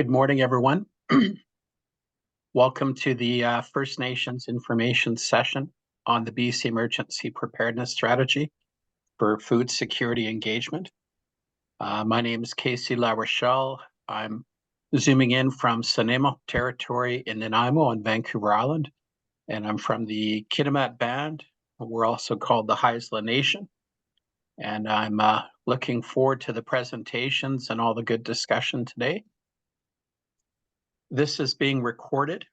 Good morning, everyone. Welcome to the First Nations information session on the BC Emergency Preparedness Strategy for Food Security Engagement. My name is Casey La Rochelle. I'm zooming in from Sanema territory in Nanaimo on Vancouver Island, and I'm from the Kitimat Band. We're also called the Haisla Nation, and I'm looking forward to the presentations and all the good discussion today. This is being recorded,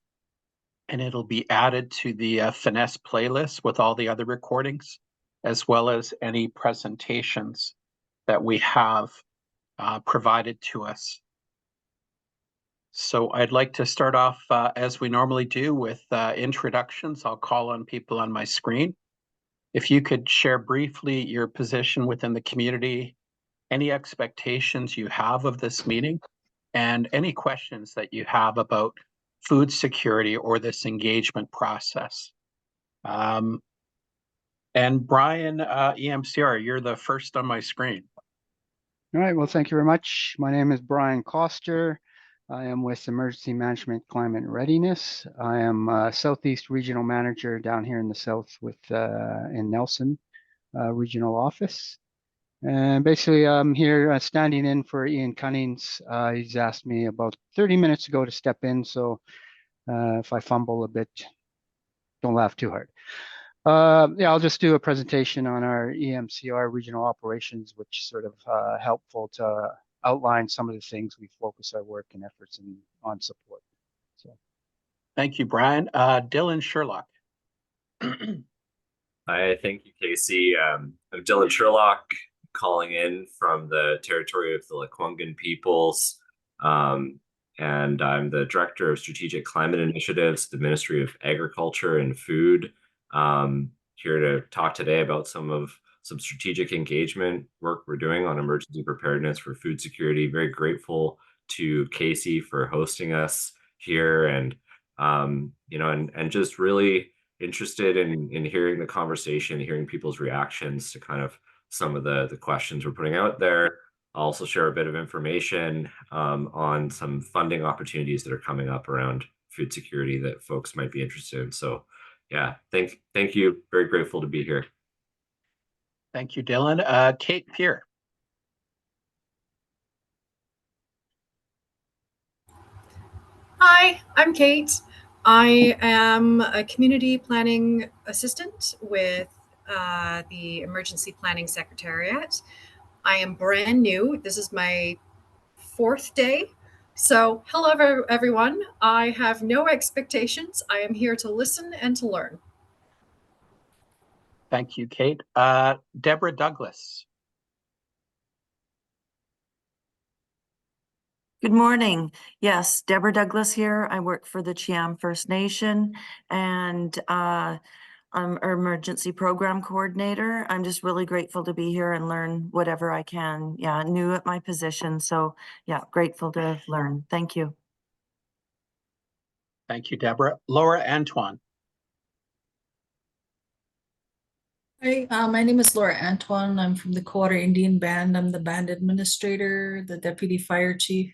and it'll be added to the Finesse playlist with all the other recordings, as well as any presentations that we have provided to us. So I'd like to start off, as we normally do, with introductions. I'll call on people on my screen. If you could share briefly your position within the community, any expectations you have of this meeting, and any questions that you have about food security or this engagement process. And Brian, EMCR, you're the first on my screen. All right, well, thank you very much. My name is Brian Koster. I am with Emergency Management Climate Readiness. I am Southeast Regional Manager down here in the South with in Nelson Regional Office. And basically, I'm here standing in for Ian Cunnings. He's asked me about 30 minutes ago to step in, so if I fumble a bit, don't laugh too hard. Yeah, I'll just do a presentation on our EMCR regional operations, which is sort of helpful to outline some of the things we focus our work and efforts on support. So, thank you, Brian. Dylan Sherlock. Hi, thank you, Casey. I'm Dylan Sherlock, calling in from the territory of the Lekwungen peoples, and I'm the Director of Strategic Climate Initiatives at the Ministry of Agriculture and Food. Here to talk today about some strategic engagement work we're doing on emergency preparedness for food security. Very grateful to Casey for hosting us here, and and just really interested in hearing the conversation, hearing people's reactions to kind of some of the questions we're putting out there. I'll also share a bit of information on some funding opportunities that are coming up around food security that folks might be interested in. So yeah, thank you. Very grateful to be here. Thank you, Dylan. Kate Peer. Hi, I'm Kate. I am a community planning assistant with the Emergency Planning Secretariat. I am brand new. This is my 4th day. So hello, everyone. I have no expectations. I am here to listen and to learn. Thank you, Kate. Deborah Douglas. Good morning. Yes, Deborah Douglas here. I work for the Chiam First Nation, and I'm an emergency program coordinator. I'm just really grateful to be here and learn whatever I can. Yeah, new at my position, so yeah, grateful to learn. Thank you. Thank you, Deborah. Laura Antoine. Hi, my name is Laura Antoine. I'm from the Quarter Indian Band. I'm the band administrator, the deputy fire chief,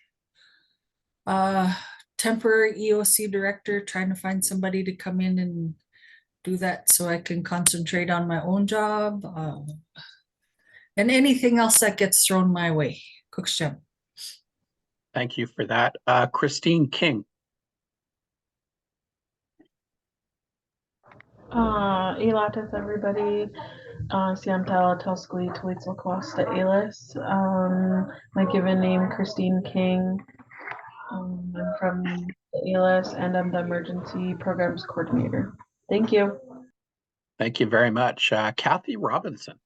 temporary EOC director, trying to find somebody to come in and do that so I can concentrate on my own job, and anything else that gets thrown my way. Cook's job. Thank you for that. Christine King. Elatis, everybody. Siamtala, Telskuli, Talitzel, Costa, Elis. My given name, Christine King. I'm from the Elis, and I'm the Emergency Programs Coordinator. Thank you. Thank you very much. Kathy Robinson.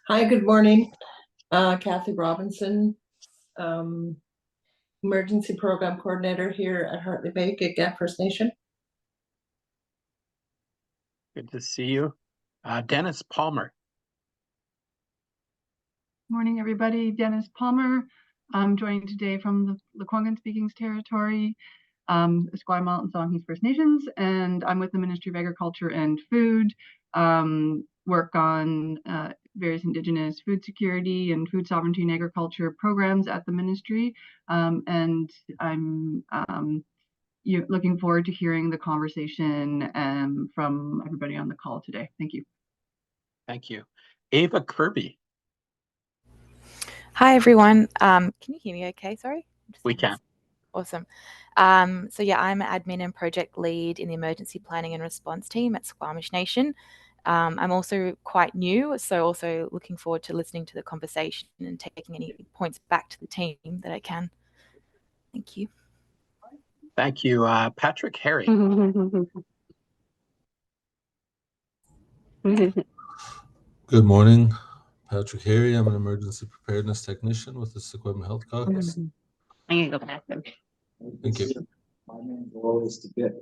Hi, good morning. Kathy Robinson, Emergency Program Coordinator here at Hartley Bay, Gig-Gap First Nation. Good to see you. Dennis Palmer. Morning, everybody. Dennis Palmer. I'm joining today from the Lekwungen Speaking Territory, Esquimalt and Songhees First Nations, and I'm with the Ministry of Agriculture and Food. work on various Indigenous food security and food sovereignty and agriculture programs at the ministry. And I'm looking forward to hearing the conversation from everybody on the call today. Thank you. Thank you. Ava Kirby. Hi, everyone. Can you hear me okay? Sorry. We can. Awesome. So yeah, I'm admin and project lead in the emergency planning and response team at Squamish Nation. I'm also quite new, so also looking forward to listening to the conversation and taking any points back to the team that I can. Thank you. Thank you. Patrick Harry. Good morning, Patrick Harry. I'm an emergency preparedness technician with the Sequim Health Caucus. I'm gonna go back then. Thank you. My main goal is to get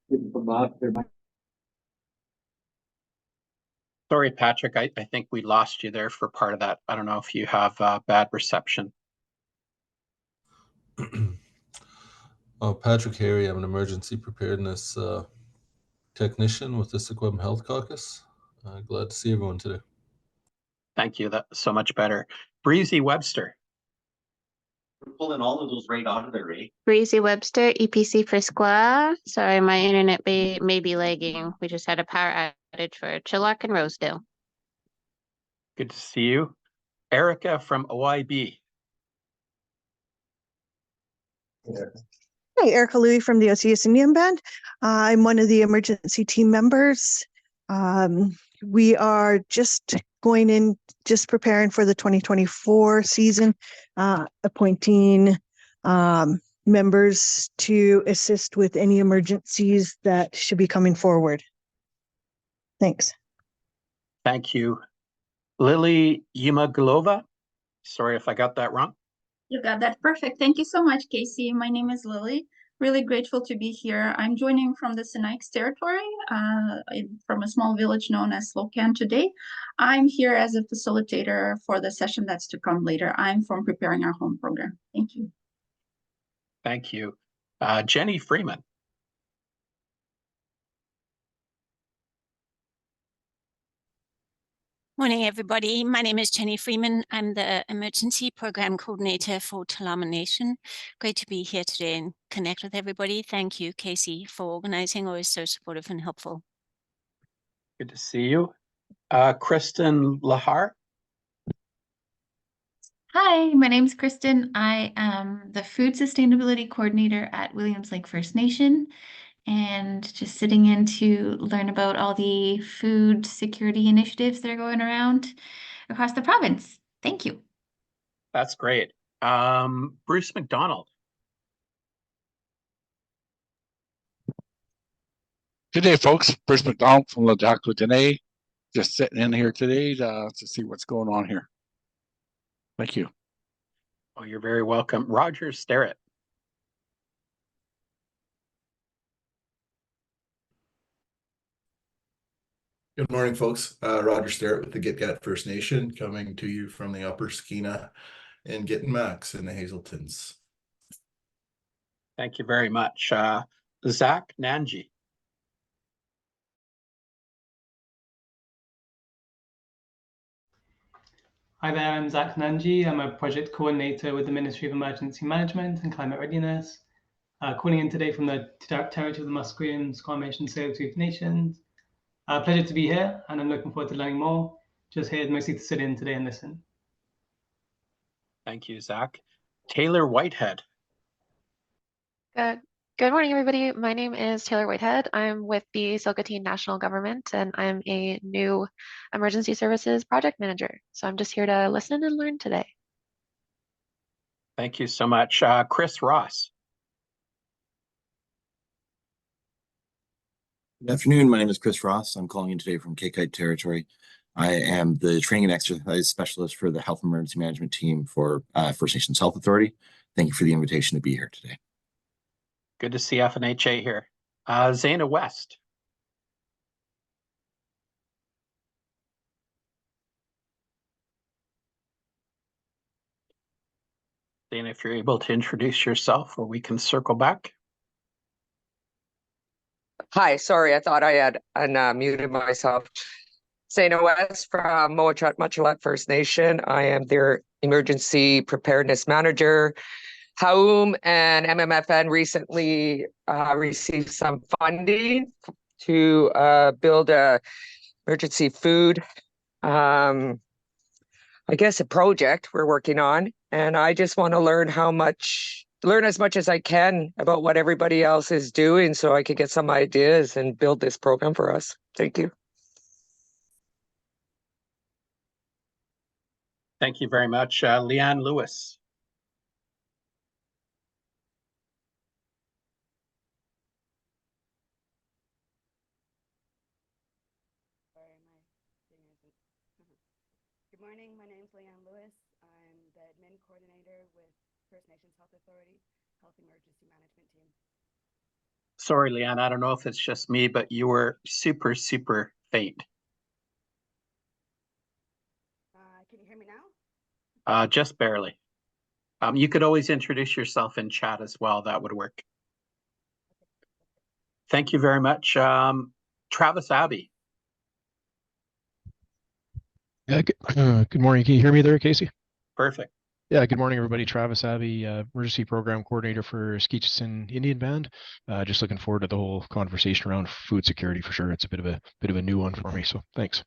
people from up there. Sorry, Patrick, I think we lost you there for part of that. I don't know if you have bad reception. Patrick Harry, I'm an emergency preparedness technician with the Sequim Health Caucus. Glad to see everyone today. Thank you. That's so much better. Breezy Webster. We're pulling all of those right out of there, right? Breezy Webster, EPC for Squaw. Sorry, my internet may be lagging. We just had a power outage for Chilliwack and Rosedale. Good to see you. Erica from OIB. Hi, Erica Louie from the OCS Indian Band. I'm one of the emergency team members. We are just preparing for the 2024 season, appointing members to assist with any emergencies that should be coming forward. Thanks. Thank you. Lily Yumagulova. Sorry if I got that wrong. You got that perfect. Thank you so much, Casey. My name is Lily. Really grateful to be here. I'm joining from the Sinaiaks territory, from a small village known as Slocan today. I'm here as a facilitator for the session that's to come later. I'm from Preparing Our Home program. Thank you. Thank you. Jenny Freeman. Morning, everybody. My name is Jenny Freeman. I'm the Emergency Program Coordinator for Takla Nation. Great to be here today and connect with everybody. Thank you, Casey, for organizing. Always so supportive and helpful. Good to see you. Kristen Lahar. Hi, my name is Kristen. I am the Food Sustainability Coordinator at Williams Lake First Nation, and just sitting in to learn about all the food security initiatives that are going around across the province. Thank you. That's great. Bruce McDonald. Good day, folks. Bruce McDonald from Lejac-Kootenay. Just sitting in here today to see what's going on here. Thank you. Oh, you're very welcome. Roger Starrett. Good morning, folks. Roger Starrett with the Gitgat First Nation, coming to you from the Upper Skeena and Gittin Max in the Hazeltons. Thank you very much. Zach Nanji. Hi there, I'm Zach Nanji. I'm a project coordinator with the Ministry of Emergency Management and Climate Readiness. Calling in today from the territory of the Musqueam, Squamish and Tsleil-Waututh Nations. Pleasure to be here, and I'm looking forward to learning more. Just here mostly to sit in today and listen. Thank you, Zach. Taylor Whitehead. Good morning, everybody. My name is Taylor Whitehead. I'm with the Silcoteen National Government, and I'm a new emergency services project manager. So I'm just here to listen and learn today. Thank you so much. Chris Ross. Good afternoon. My name is Chris Ross. I'm calling in today from Kaikite Territory. I am the training and exercise specialist for the Health and Emergency Management team for First Nations Health Authority. Thank you for the invitation to be here today. Good to see FNHA here. Zaina West. Zaina, if you're able to introduce yourself, or we can circle back. Hi, sorry, I thought I had unmuted myself. Saina West from Moachut Muchalat First Nation. I am their emergency preparedness manager. Haum and MMFN recently received some funding to build a emergency food, I guess a project we're working on. And I just want to learn as much as I can about what everybody else is doing so I could get some ideas and build this program for us. Thank you. Thank you very much. Leanne Lewis. Good morning, my name is Leanne Lewis. I'm the admin coordinator with First Nations Health Authority Health Emergency Management Team. Sorry, Leanne, I don't know if it's just me, but you were super, super faint. Can you hear me now? Just barely. You could always introduce yourself in chat as well. That would work. Thank you very much. Travis Abbey. Yeah, good morning. Can you hear me there, Casey? Perfect. Yeah, good morning, everybody. Travis Abbey, Emergency Program Coordinator for Skeetchison Indian Band. Just looking forward to the whole conversation around food security for sure. It's a bit of a new one for me, so thanks.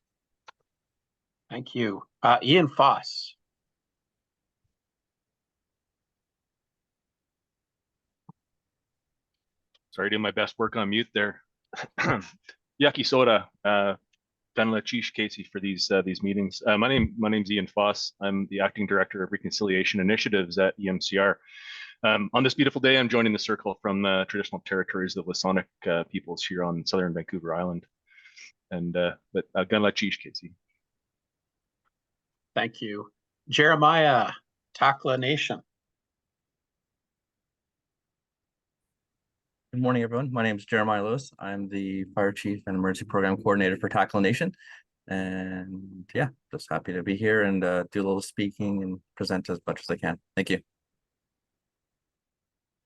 Thank you. Ian Foss. Sorry, doing my best work on mute there. Yucky soda. Gunla Chish Casey for these meetings. My name's Ian Foss. I'm the Acting Director of Reconciliation Initiatives at EMCR. On this beautiful day, I'm joining the circle from the traditional territories of the Lasonic peoples here on southern Vancouver Island. And Gunla Chish Casey. Thank you. Jeremiah, Takla Nation. Good morning, everyone. My name is Jeremiah Lewis. I'm the Fire Chief and Emergency Program Coordinator for Takla Nation. And yeah, just happy to be here and do a little speaking and present as much as I can. Thank you.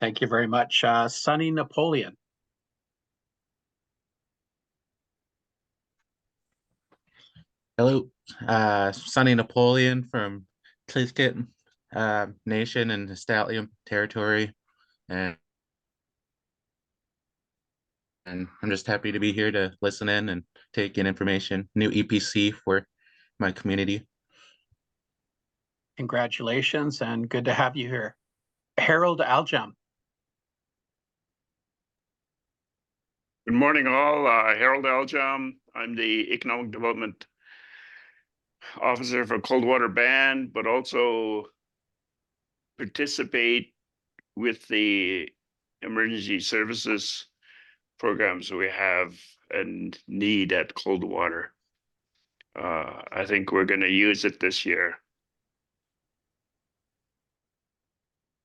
Thank you very much. Sunny Napoleon. Hello, Sunny Napoleon from Tlisket Nation and Estalium Territory, and I'm just happy to be here to listen in and take in information. New EPC for my community. Congratulations and good to have you here. Harold Aljam. Good morning, all. Harold Aljam. I'm the Economic Development Officer for Coldwater Band, but also participate with the emergency services programs we have and need at Coldwater. I think we're going to use it this year.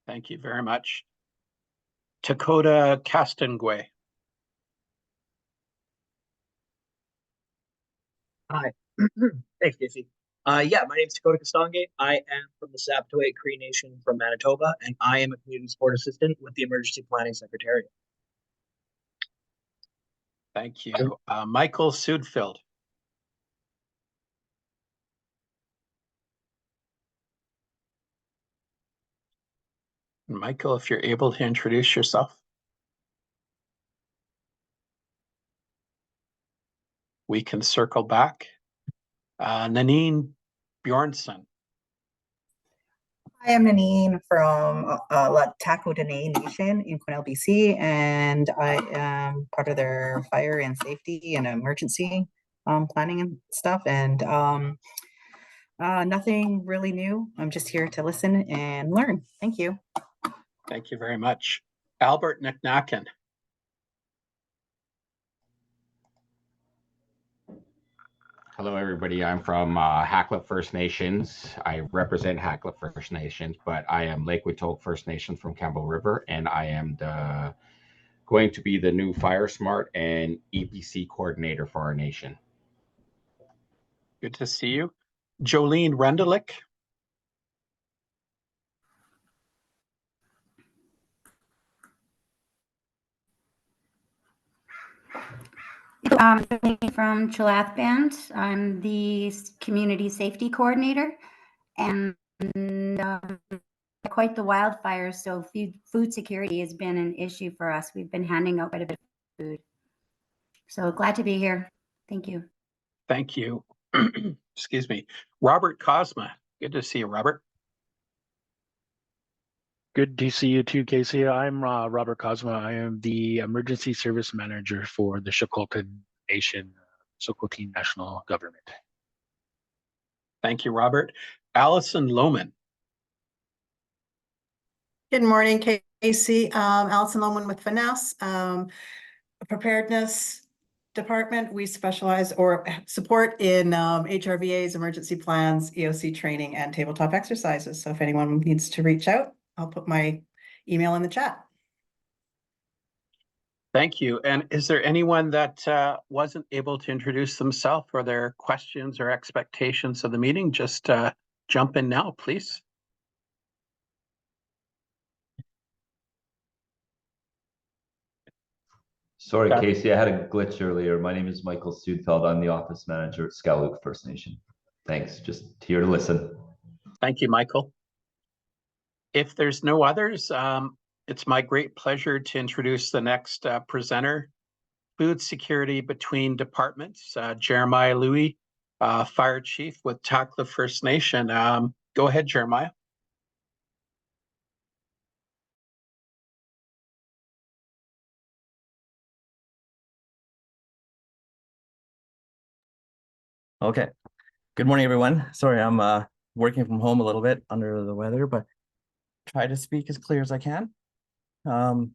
Thank you very much. Dakota Castangue. Hi. Thanks, Casey. Yeah, my name is Dakota Kastange. I am from the Saptaway Cree Nation from Manitoba, and I am a community support assistant with the Emergency Planning Secretariat. Thank you. Michael Sudfield. Michael, if you're able to introduce yourself. We can circle back. Nanine Bjornsson. Hi, I'm Nanine from Taco Dene Nation in Quesnel, BC, and I am part of their fire and safety and emergency planning and stuff. And nothing really new. I'm just here to listen and learn. Thank you. Thank you very much. Albert Nicknacken. Hello, everybody. I'm from Haklip First Nations. I represent Haklip First Nations, but I am Lake Witoke First Nation from Campbell River, and I am going to be the new Fire Smart and EPC coordinator for our nation. Good to see you. Jolene Rendelik. From Chalath Band. I'm the community safety coordinator, and quite the wildfires. So food security has been an issue for us. We've been handing out quite a bit of food. So glad to be here. Thank you. Thank you. Excuse me. Robert Cosma. Good to see you, Robert. Good to see you too, Casey. I'm Robert Cosma. I am the Emergency Service Manager for the Shakotan Nation, Shakotan National Government. Thank you, Robert. Allison Lohman. Good morning, Casey. Allison Lohman with Finesse, Preparedness Department. We specialize or support in HRVAs, emergency plans, EOC training, and tabletop exercises. So if anyone needs to reach out, I'll put my email in the chat. Thank you. And is there anyone that wasn't able to introduce themselves or their questions or expectations of the meeting? Just jump in now, please. Sorry, Casey, I had a glitch earlier. My name is Michael Sudfeld. I'm the office manager at Scallup First Nation. Thanks. Just here to listen. Thank you, Michael. If there's no others, it's my great pleasure to introduce the next presenter, Food Security Between Departments, Jeremiah Louie, Fire Chief with Takla First Nation. Go ahead, Jeremiah. Okay. Good morning, everyone. Sorry, I'm working from home a little bit under the weather, but try to speak as clear as I can. So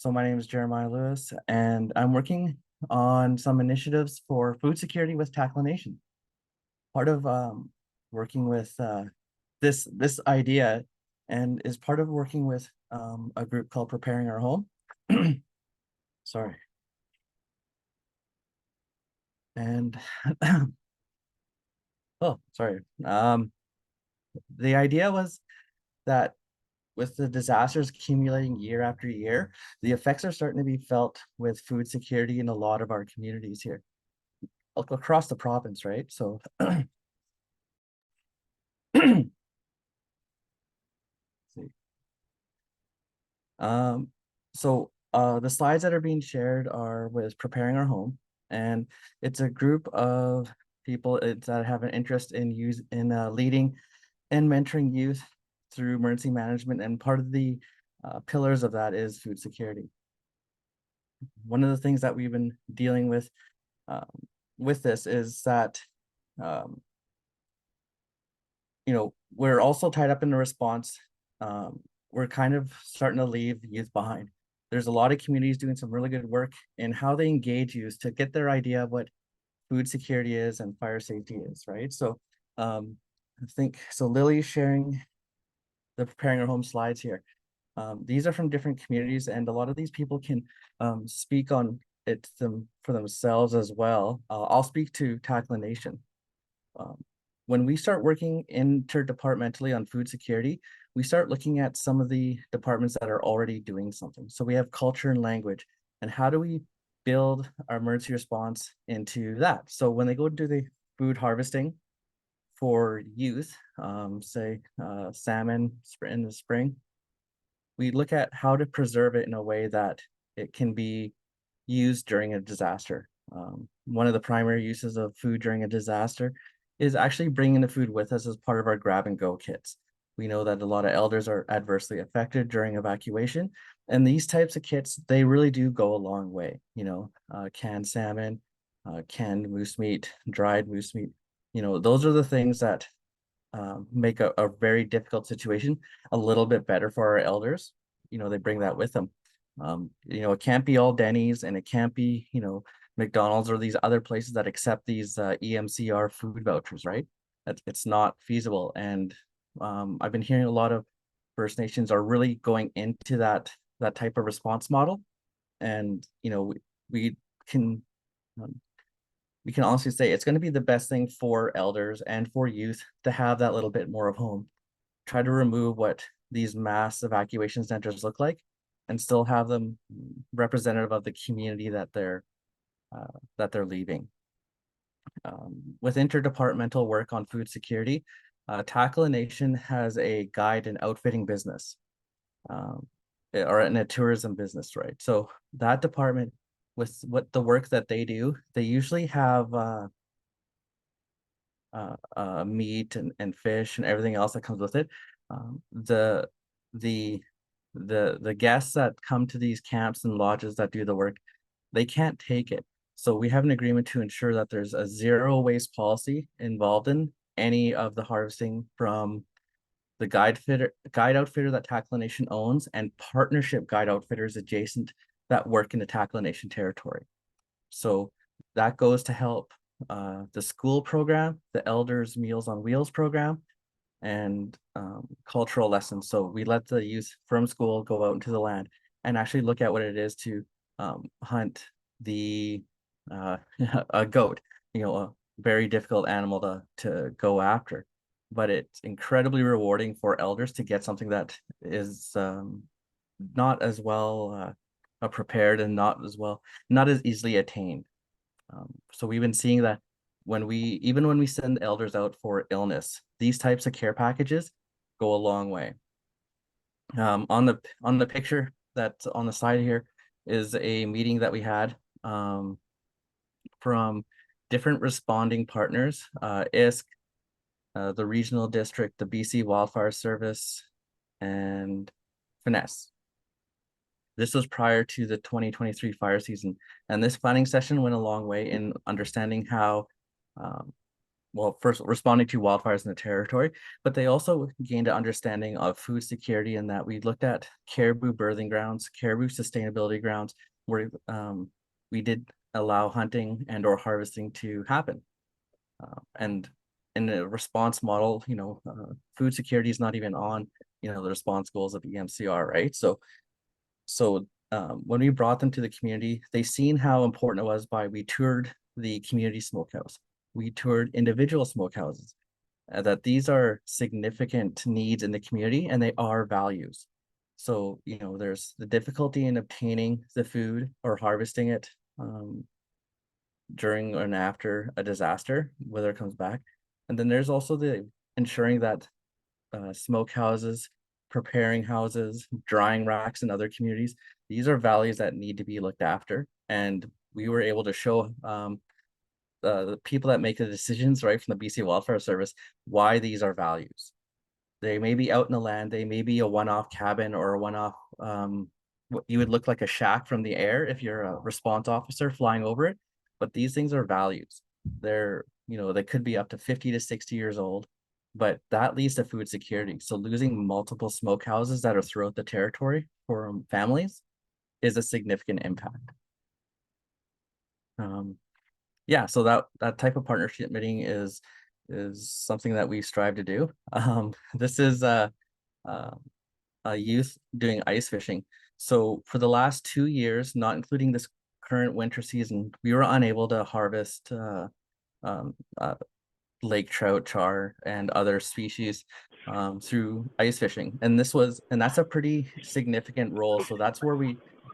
my name is Jeremiah Lewis, and I'm working on some initiatives for food security with Takla Nation. Part of working with this idea, and is part of working with a group called Preparing Our Home. Sorry. And oh, sorry. The idea was that with the disasters accumulating year after year, the effects are starting to be felt with food security in a lot of our communities here across the province, right? So the slides that are being shared are with Preparing Our Home, and it's a group of people that have an interest in leading and mentoring youth through emergency management, and part of the pillars of that is food security. One of the things that we've been dealing with this is that we're also tied up in the response. We're kind of starting to leave youth behind. There's a lot of communities doing some really good work in how they engage youth to get their idea of what food security is and fire safety is, right? So I think, so Lily's sharing the Preparing Our Home slides here. These are from different communities, and a lot of these people can speak on it for themselves as well. I'll speak to Takla Nation. When we start working interdepartmentally on food security, we start looking at some of the departments that are already doing something. So we have culture and language, and how do we build our emergency response into that? So when they go do the food harvesting for youth, say salmon in the spring, we look at how to preserve it in a way that it can be used during a disaster. One of the primary uses of food during a disaster is actually bringing the food with us as part of our grab and go kits. We know that a lot of elders are adversely affected during evacuation, and these types of kits, they really do go a long way. Canned salmon, canned moose meat, dried moose meat, those are the things that make a very difficult situation a little bit better for our elders. They bring that with them. It can't be all Denny's, and it can't be, McDonald's or these other places that accept these EMCR food vouchers, right? It's not feasible. And I've been hearing a lot of First Nations are really going into that type of response model. And, we can honestly say it's going to be the best thing for elders and for youth to have that little bit more of home. Try to remove what these mass evacuation centers look like and still have them representative of the community that they're that they're leaving. With interdepartmental work on food security, Takla Nation has a guide and outfitting business, or in a tourism business, right? So that department, with what the work that they do, they usually have meat and fish and everything else that comes with it. The guests that come to these camps and lodges that do the work, they can't take it. So we have an agreement to ensure that there's a zero waste policy involved in any of the harvesting from the guide outfitter that Takla Nation owns and partnership guide outfitters adjacent that work in the Takla Nation territory. So that goes to help the school program, the Elders Meals on Wheels program, and cultural lessons. So we let the youth from school go out into the land and actually look at what it is to hunt a goat, a very difficult animal to go after. But it's incredibly rewarding for elders to get something that is not as well prepared and not as easily attained. So we've been seeing that even when we send elders out for illness, these types of care packages go a long way. On the picture that's on the side here is a meeting that we had from different responding partners, ISC, the regional district, the BC Wildfire Service, and Finesse. This was prior to the 2023 fire season, and this planning session went a long way in understanding how, first responding to wildfires in the territory, but they also gained an understanding of food security, in that we looked at caribou birthing grounds, caribou sustainability grounds, where we did allow hunting and or harvesting to happen. And in the response model, food security is not even on, the response goals of EMCR, right? So when we brought them to the community, they seen how important it was we toured the community smokehouse. We toured individual smokehouses, that these are significant needs in the community and they are values. So, there's the difficulty in obtaining the food or harvesting it during and after a disaster, whether it comes back. And then there's also the ensuring that smokehouses, preparing houses, drying racks in other communities, these are values that need to be looked after. And we were able to show the people that make the decisions, right, from the BC Wildfire Service, why these are values. They may be out in the land, they may be a one-off cabin or a one-off, what you would look like a shack from the air if you're a response officer flying over it, but these things are values. They're, they could be up to 50 to 60 years old, but that leads to food security. So losing multiple smokehouses that are throughout the territory for families is a significant impact. So that type of partnership meeting is something that we strive to do. This is a youth doing ice fishing. So for the last 2 years, not including this current winter season, we were unable to harvest lake trout, char, and other species through ice fishing. And that's a pretty significant role. So that's where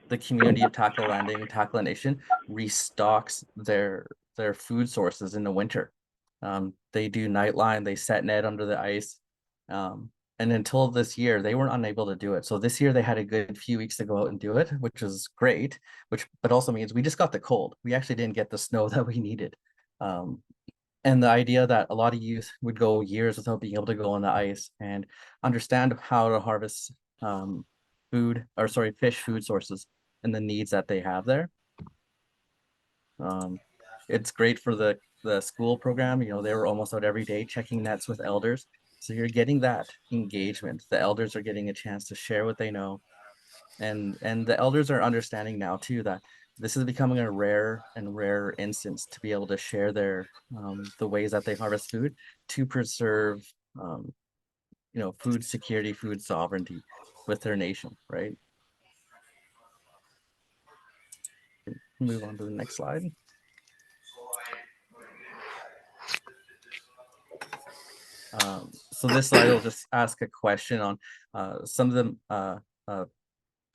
the community of Takla Landing, Takla Nation, restocks their food sources in the winter. They do nightline, they set net under the ice. And until this year, they weren't unable to do it. So this year they had a good few weeks to go out and do it, which is great, but also means we just got the cold. We actually didn't get the snow that we needed. And the idea that a lot of youth would go years without being able to go on the ice and understand how to harvest fish food sources and the needs that they have there. It's great for the school program. They were almost out every day checking nets with elders. So you're getting that engagement. The elders are getting a chance to share what they know. And the elders are understanding now too that this is becoming a rare instance to be able to share the ways that they harvest food to preserve food security, food sovereignty with their nation, right? Move on to the next slide. So this slide will just ask a question on some of the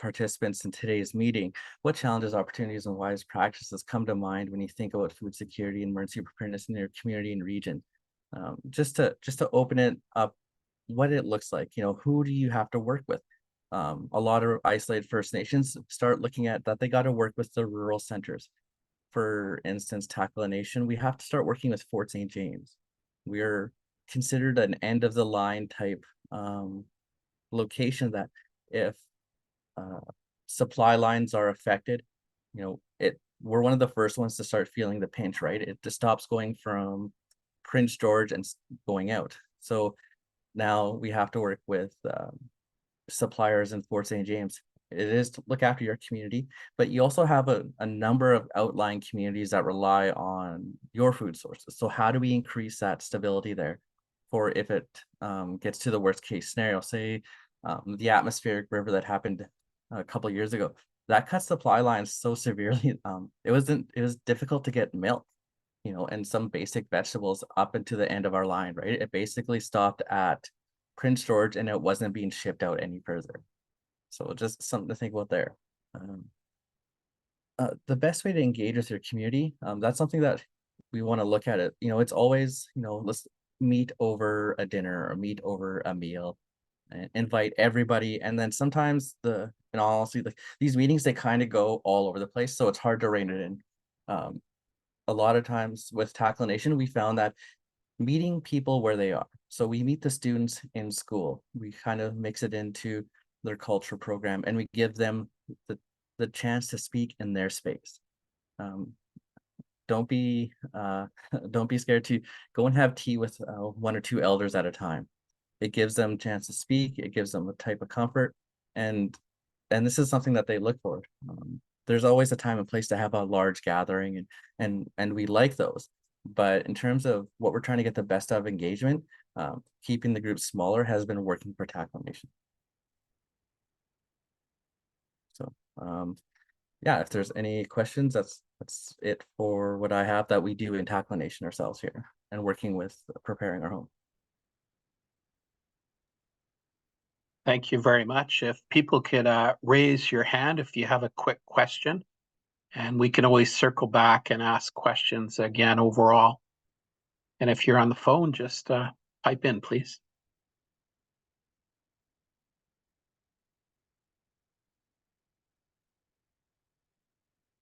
participants in today's meeting, what challenges, opportunities, and wise practices come to mind when you think about food security and emergency preparedness in your community and region? Just to open it up, what it looks like, who do you have to work with? A lot of isolated First Nations start looking at that they got to work with the rural centers. For instance, Takla Nation, we have to start working with Fort St. James. We're considered an end of the line type location that if supply lines are affected, we're one of the first ones to start feeling the pinch, right? It just stops going from Prince George and going out. So now we have to work with suppliers in Fort St. James. It is to look after your community, but you also have a number of outlying communities that rely on your food sources. So how do we increase that stability there for if it gets to the worst case scenario? Say the atmospheric river that happened a couple of years ago, that cut supply lines so severely. It was difficult to get milk, and some basic vegetables up into the end of our line, right? It basically stopped at Prince George and it wasn't being shipped out any further. So just something to think about there. The best way to engage with your community, that's something that we want to look at it. It's always, let's meet over a dinner or meet over a meal and invite everybody. And then sometimes in all honesty, these meetings, they kind of go all over the place. So it's hard to rein it in. A lot of times with Takla Nation, we found that meeting people where they are. So we meet the students in school. We kind of mix it into their culture program and we give them the chance to speak in their space. Don't be scared to go and have tea with one or two elders at a time. It gives them a chance to speak. It gives them a type of comfort, and this is something that they look for. There's always a time and place to have a large gathering, and we like those. But in terms of what we're trying to get the best out of engagement, keeping the group smaller has been working for Takla Nation. So yeah, if there's any questions, that's it for what I have that we do in Takla Nation ourselves here and working with preparing our home. Thank you very much. If people could raise your hand if you have a quick question, and we can always circle back and ask questions again overall. And if you're on the phone, just type in, please.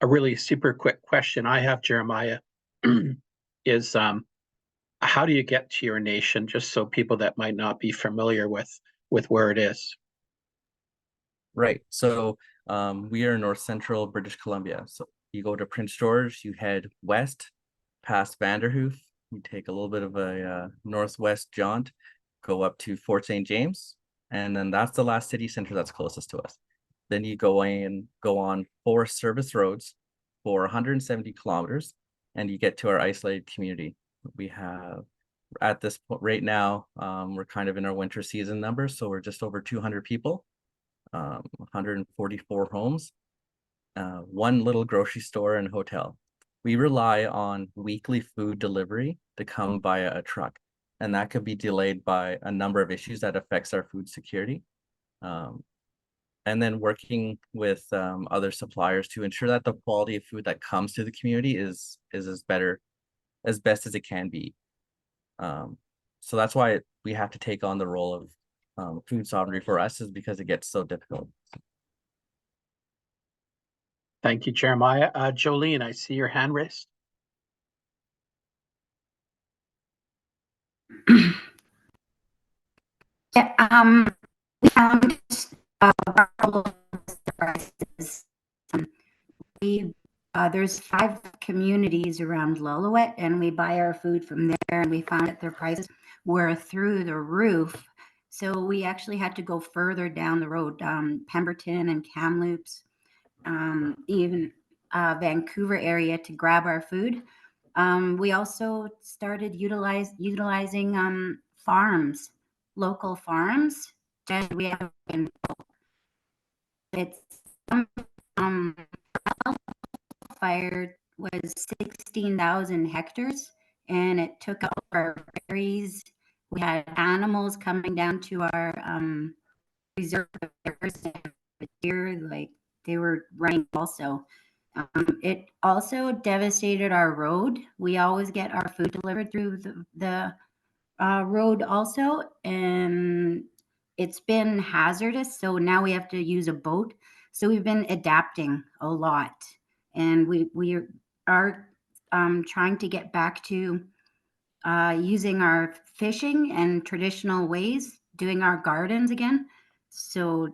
A really super quick question I have, Jeremiah, is how do you get to your nation, just so people that might not be familiar with where it is? Right. So we are in North Central British Columbia. So you go to Prince George, you head west past Vanderhoof, you take a little bit of a northwest jaunt, go up to Fort St. James, and then that's the last city center that's closest to us. Then you go on 4 service roads for 170 kilometers, and you get to our isolated community. We have, at this point right now, we're kind of in our winter season numbers, so we're just over 200 people, 144 homes, 1 little grocery store and hotel. We rely on weekly food delivery to come via a truck, and that could be delayed by a number of issues that affects our food security. And then working with other suppliers to ensure that the quality of food that comes to the community is as best as it can be. So that's why we have to take on the role of food sovereignty for us, is because it gets so difficult. Thank you, Jeremiah. Jolene, I see your hand raised. Yeah, we found there's 5 communities around Lillooet, and we buy our food from there, and we found that their prices were through the roof. So we actually had to go further down the road, Pemberton and Kamloops, even Vancouver area to grab our food. We also started utilizing farms, local farms, and we have fire was 16,000 hectares, and it took out our berries. We had animals coming down to our reserve areas. here, like they were running also. It also devastated our road. We always get our food delivered through the road also, and it's been hazardous. So now we have to use a boat. So we've been adapting a lot, and we are trying to get back to using our fishing and traditional ways, doing our gardens again. So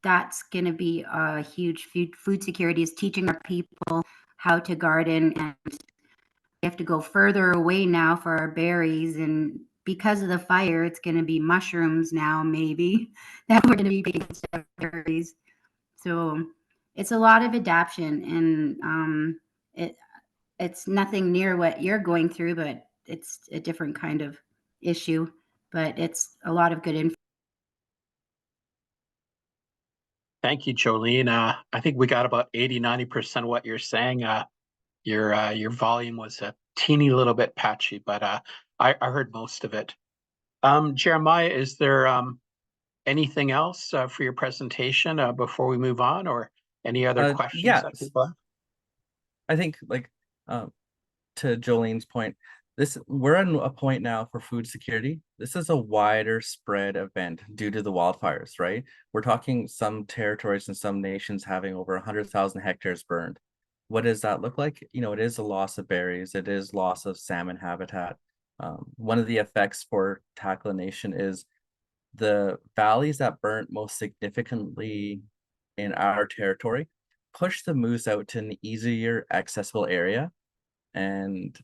that's going to be a huge food security, is teaching our people how to garden, and we have to go further away now for our berries. And because of the fire, it's going to be mushrooms now, maybe that we're going to be picking instead of berries. So it's a lot of adaptation, and it's nothing near what you're going through, but it's a different kind of issue. But it's a lot of good info. Thank you, Jolene. I think we got about 80-90% of what you're saying. Your volume was a teeny little bit patchy, but I heard most of it. Jeremiah, is there anything else for your presentation before we move on, or any other questions yeah, that people have? I think like to Jolene's point, we're at a point now for food security. This is a wider spread event due to the wildfires, right? We're talking some territories and some nations having over 100,000 hectares burned. What does that look like? You know, it is a loss of berries. It is loss of salmon habitat. One of the effects for Takla Nation is the valleys that burnt most significantly in our territory push the moose out to an easier accessible area. And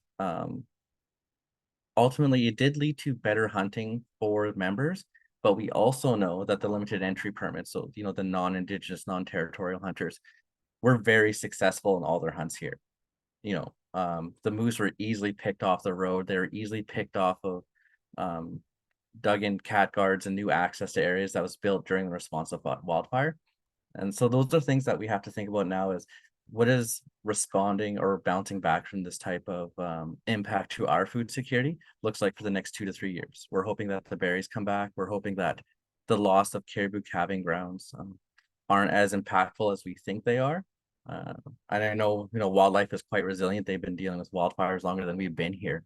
ultimately, it did lead to better hunting for members, but we also know that the limited entry permits, so, you know, the non-Indigenous, non-territorial hunters, were very successful in all their hunts here. You know, the moose were easily picked off the road. They were easily picked off of dug in cat guards and new access to areas that was built during the response of wildfire. And so those are things that we have to think about now, is what is responding or bouncing back from this type of impact to our food security looks like for the next 2 to 3 years. We're hoping that the berries come back. We're hoping that the loss of caribou calving grounds aren't as impactful as we think they are. And I know, you know, wildlife is quite resilient. They've been dealing with wildfires longer than we've been here,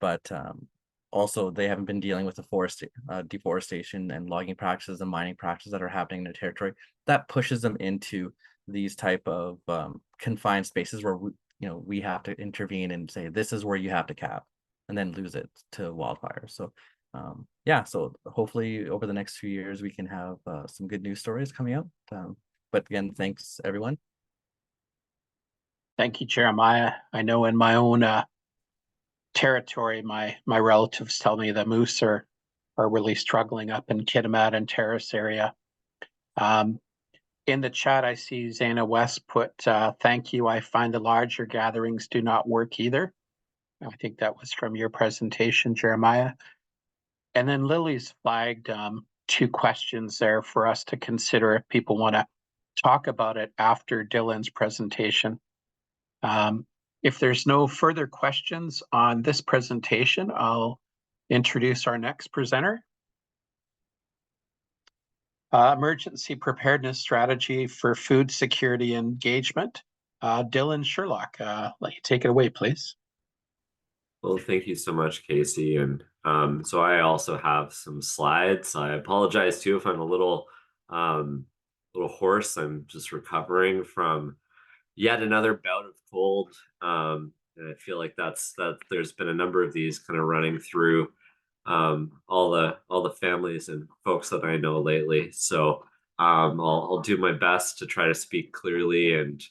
but also they haven't been dealing with the deforestation and logging practices and mining practices that are happening in the territory. That pushes them into these type of confined spaces where we have to intervene and say, this is where you have to cap, and then lose it to wildfires. So yeah, so hopefully over the next few years we can have some good news stories coming out. But again, thanks everyone. Thank you, Jeremiah. I know in my own territory, my relatives tell me the moose are really struggling up in Kitimat and Terrace area. In the chat, I see Zana West put, thank you. I find the larger gatherings do not work either. I think that was from your presentation, Jeremiah. And then Lily's flagged 2 questions there for us to consider if people want to talk about it after Dylan's presentation. If there's no further questions on this presentation, I'll introduce our next presenter. Emergency Preparedness Strategy for Food Security Engagement. Dylan Sherlock, let you take it away, please. Well, thank you so much, Casey. And so I also have some slides. I apologize too if I'm a little hoarse. I'm just recovering from yet another bout of cold. And I feel like that there's been a number of these kind of running through all the families and folks that I know lately. So I'll do my best to try to speak clearly, and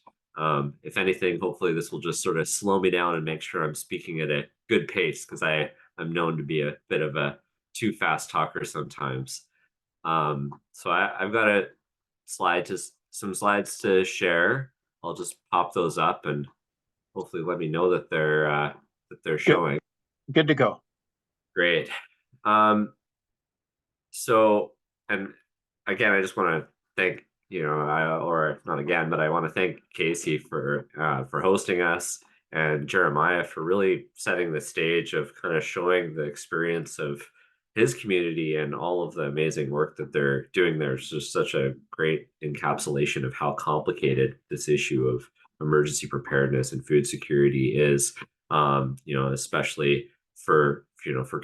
if anything, hopefully this will just sort of slow me down and make sure I'm speaking at a good pace, because I'm known to be a bit of a too fast talker sometimes. So I've got some slides to share. I'll just pop those up and hopefully let me know that they're showing. Good to go. Great. So, and again, I just want to thank, or not again, but I want to thank Casey for hosting us, and Jeremiah for really setting the stage of kind of showing the experience of his community and all of the amazing work that they're doing there is just such a great encapsulation of how complicated this issue of emergency preparedness and food security is, especially for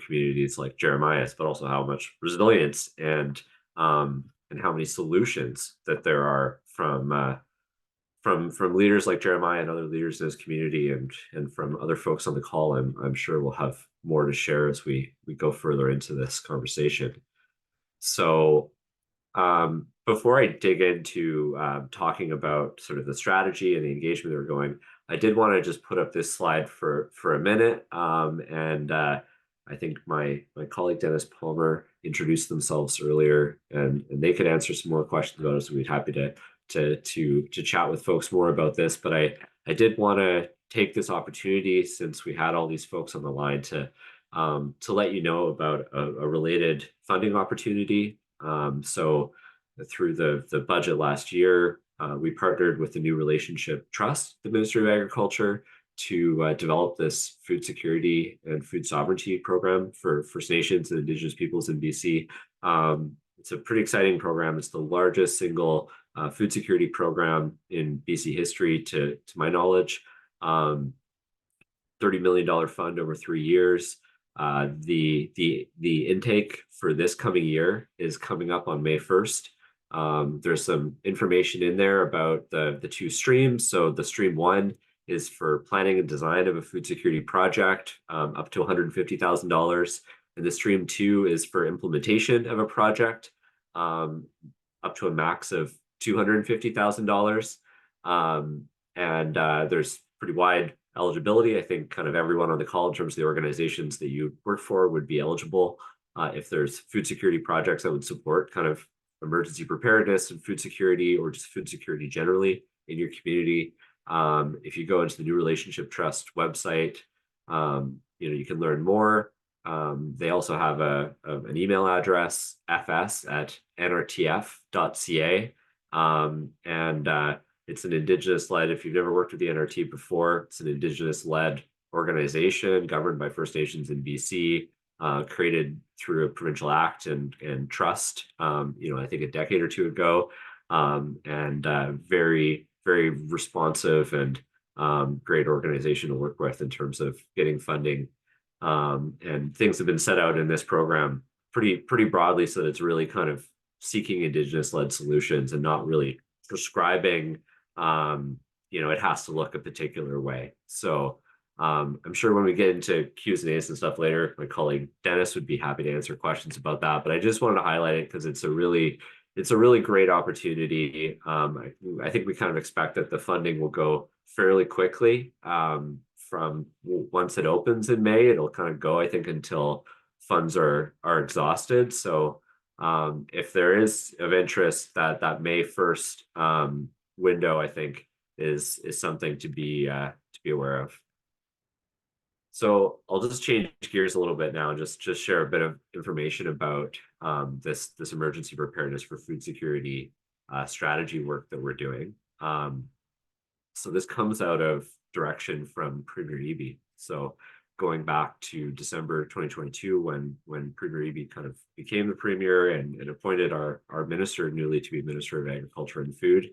communities like Jeremiah's, but also how much resilience and how many solutions that there are from leaders like Jeremiah and other leaders in his community, and from other folks on the call. I'm sure we'll have more to share as we go further into this conversation. So before I dig into talking about sort of the strategy and the engagement that we're going, I did want to just put up this slide for a minute. I think my colleague Dennis Palmer introduced themselves earlier, and they could answer some more questions about it. So we'd be happy to chat with folks more about this. But I did want to take this opportunity, since we had all these folks on the line, to let you know about a related funding opportunity. So through the budget last year, we partnered with the New Relationship Trust, the Ministry of Agriculture, to develop this food security and food sovereignty program for First Nations and Indigenous peoples in BC. It's a pretty exciting program. It's the largest single food security program in BC history, to my knowledge. $30 million fund over 3 years. The intake for this coming year is coming up on May 1st. There's some information in there about the two streams. So the stream 1 is for planning and design of a food security project, up to $150,000. And the stream 2 is for implementation of a project, up to a max of $250,000. There's pretty wide eligibility. I think kind of everyone on the call, in terms of the organizations that you work for, would be eligible. If there's food security projects that would support kind of emergency preparedness and food security, or just food security generally in your community. If you go into the New Relationship Trust website, you can learn more. They also have an email address, fs@nrtf.ca. It's an Indigenous-led, if you've never worked with the NRT before, it's an Indigenous-led organization governed by First Nations in BC, created through a provincial act and trust, I think a decade or two ago, very, very responsive and great organization to work with in terms of getting funding. And things have been set out in this program pretty broadly, so that it's really kind of seeking Indigenous-led solutions and not really prescribing, it has to look a particular way. So I'm sure when we get into Q's and A's and stuff later, my colleague Dennis would be happy to answer questions about that. But I just wanted to highlight it because it's a really great opportunity. I think we kind of expect that the funding will go fairly quickly. From once it opens in May, it'll kind of go, I think, until funds are exhausted. So if there is of interest, that May 1st window, I think, is something to be aware of. So I'll just change gears a little bit now and just share a bit of information about this emergency preparedness for food security strategy work that we're doing. So this comes out of direction from Premier Eby. So going back to December 2022, when Premier Eby kind of became the premier and appointed our minister newly to be Minister of Agriculture and Food,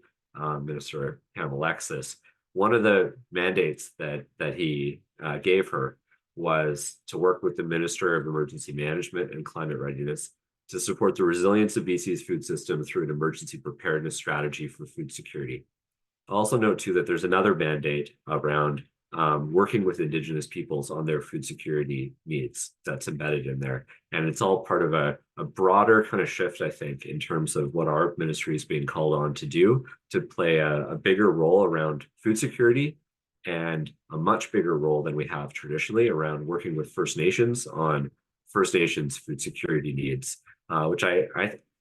Minister Pam Alexis, one of the mandates that he gave her was to work with the Minister of Emergency Management and Climate Readiness to support the resilience of BC's food system through an emergency preparedness strategy for food security. I'll also note too that there's another mandate around working with Indigenous peoples on their food security needs that's embedded in there. And it's all part of a broader kind of shift, I think, in terms of what our ministry is being called on to do, to play a bigger role around food security, and a much bigger role than we have traditionally around working with First Nations on First Nations food security needs, which I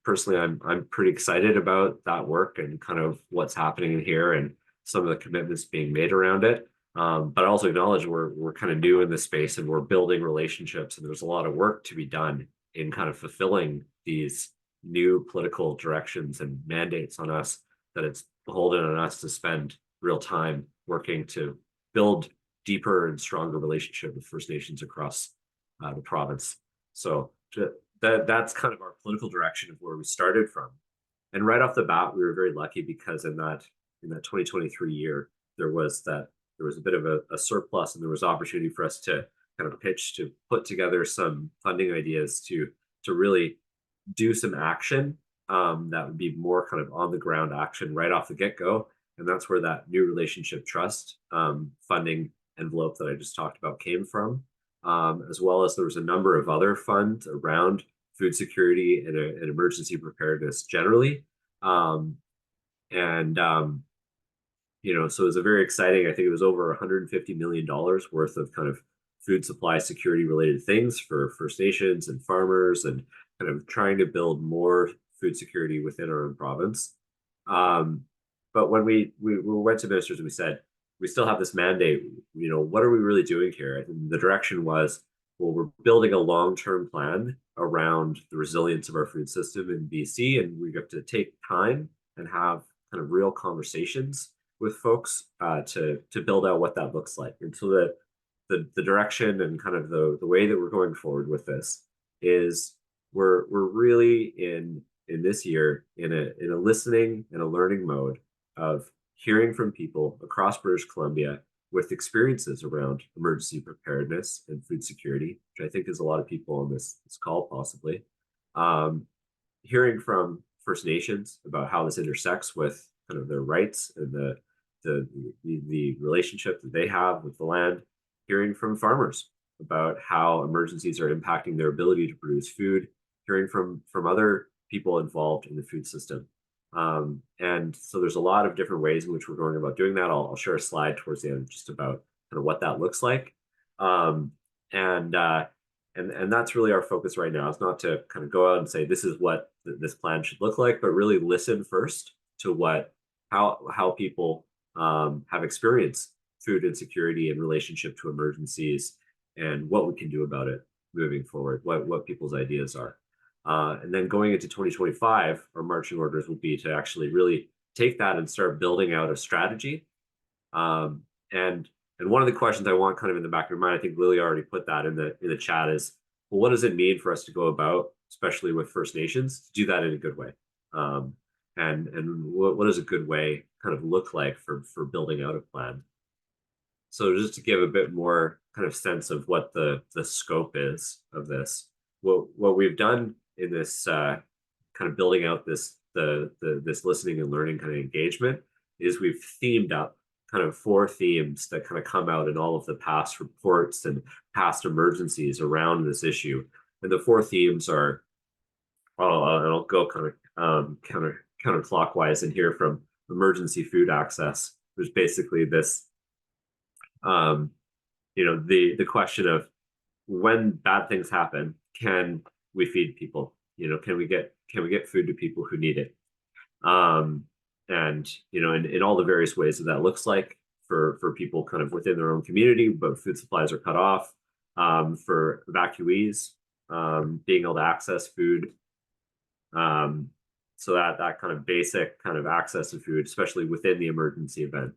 personally, I'm pretty excited about that work and kind of what's happening in here and some of the commitments being made around it. But I also acknowledge we're kind of new in this space and we're building relationships, and there's a lot of work to be done in kind of fulfilling these new political directions and mandates on us, that it's beholden on us to spend real time working to build deeper and stronger relationship with First Nations across the province. So that's kind of our political direction of where we started from. And right off the bat, we were very lucky because in that 2023 year, there was a bit of a surplus, and there was opportunity for us to kind of pitch to put together some funding ideas to really do some action that would be more kind of on the ground action right off the get-go. And that's where that new relationship trust funding envelope that I just talked about came from, as well as there was a number of other funds around food security and emergency preparedness generally. So it was a very exciting, I think it was over $150 million worth of kind of food supply security related things for First Nations and farmers, and kind of trying to build more food security within our own province. But when we went to ministers, we said, we still have this mandate, what are we really doing here? And the direction was, well, we're building a long-term plan around the resilience of our food system in BC, and we have to take time and have kind of real conversations with folks to build out what that looks like. And so the direction and kind of the way that we're going forward with this is we're really in this year in a listening and a learning mode of hearing from people across British Columbia with experiences around emergency preparedness and food security, which I think is a lot of people on this call possibly. Hearing from First Nations about how this intersects with kind of their rights and the relationship that they have with the land. Hearing from farmers about how emergencies are impacting their ability to produce food. Hearing from other people involved in the food system. And so there's a lot of different ways in which we're going about doing that. I'll share a slide towards the end just about kind of what that looks like. And that's really our focus right now. It's not to kind of go out and say this is what this plan should look like, but really listen first to how people have experienced food insecurity in relationship to emergencies, and what we can do about it moving forward, what people's ideas are. And then going into 2025, our marching orders will be to actually really take that and start building out a strategy. And one of the questions I want kind of in the back of your mind, I think Lily already put that in the chat, is, well, what does it mean for us to go about, especially with First Nations, to do that in a good way? And what does a good way kind of look like for building out a plan? So just to give a bit more kind of sense of what the scope is of this, what we've done in this kind of building out this listening and learning kind of engagement is we've themed up kind of 4 themes that kind of come out in all of the past reports and past emergencies around this issue. And the 4 themes are, I'll go kind of counterclockwise in here, from emergency food access. There's basically this, the question of, when bad things happen, can we feed people? Can we get food to people who need it? And in all the various ways that looks like for people kind of within their own community, but food supplies are cut off, for evacuees, being able to access food. So that kind of basic kind of access to food, especially within the emergency event.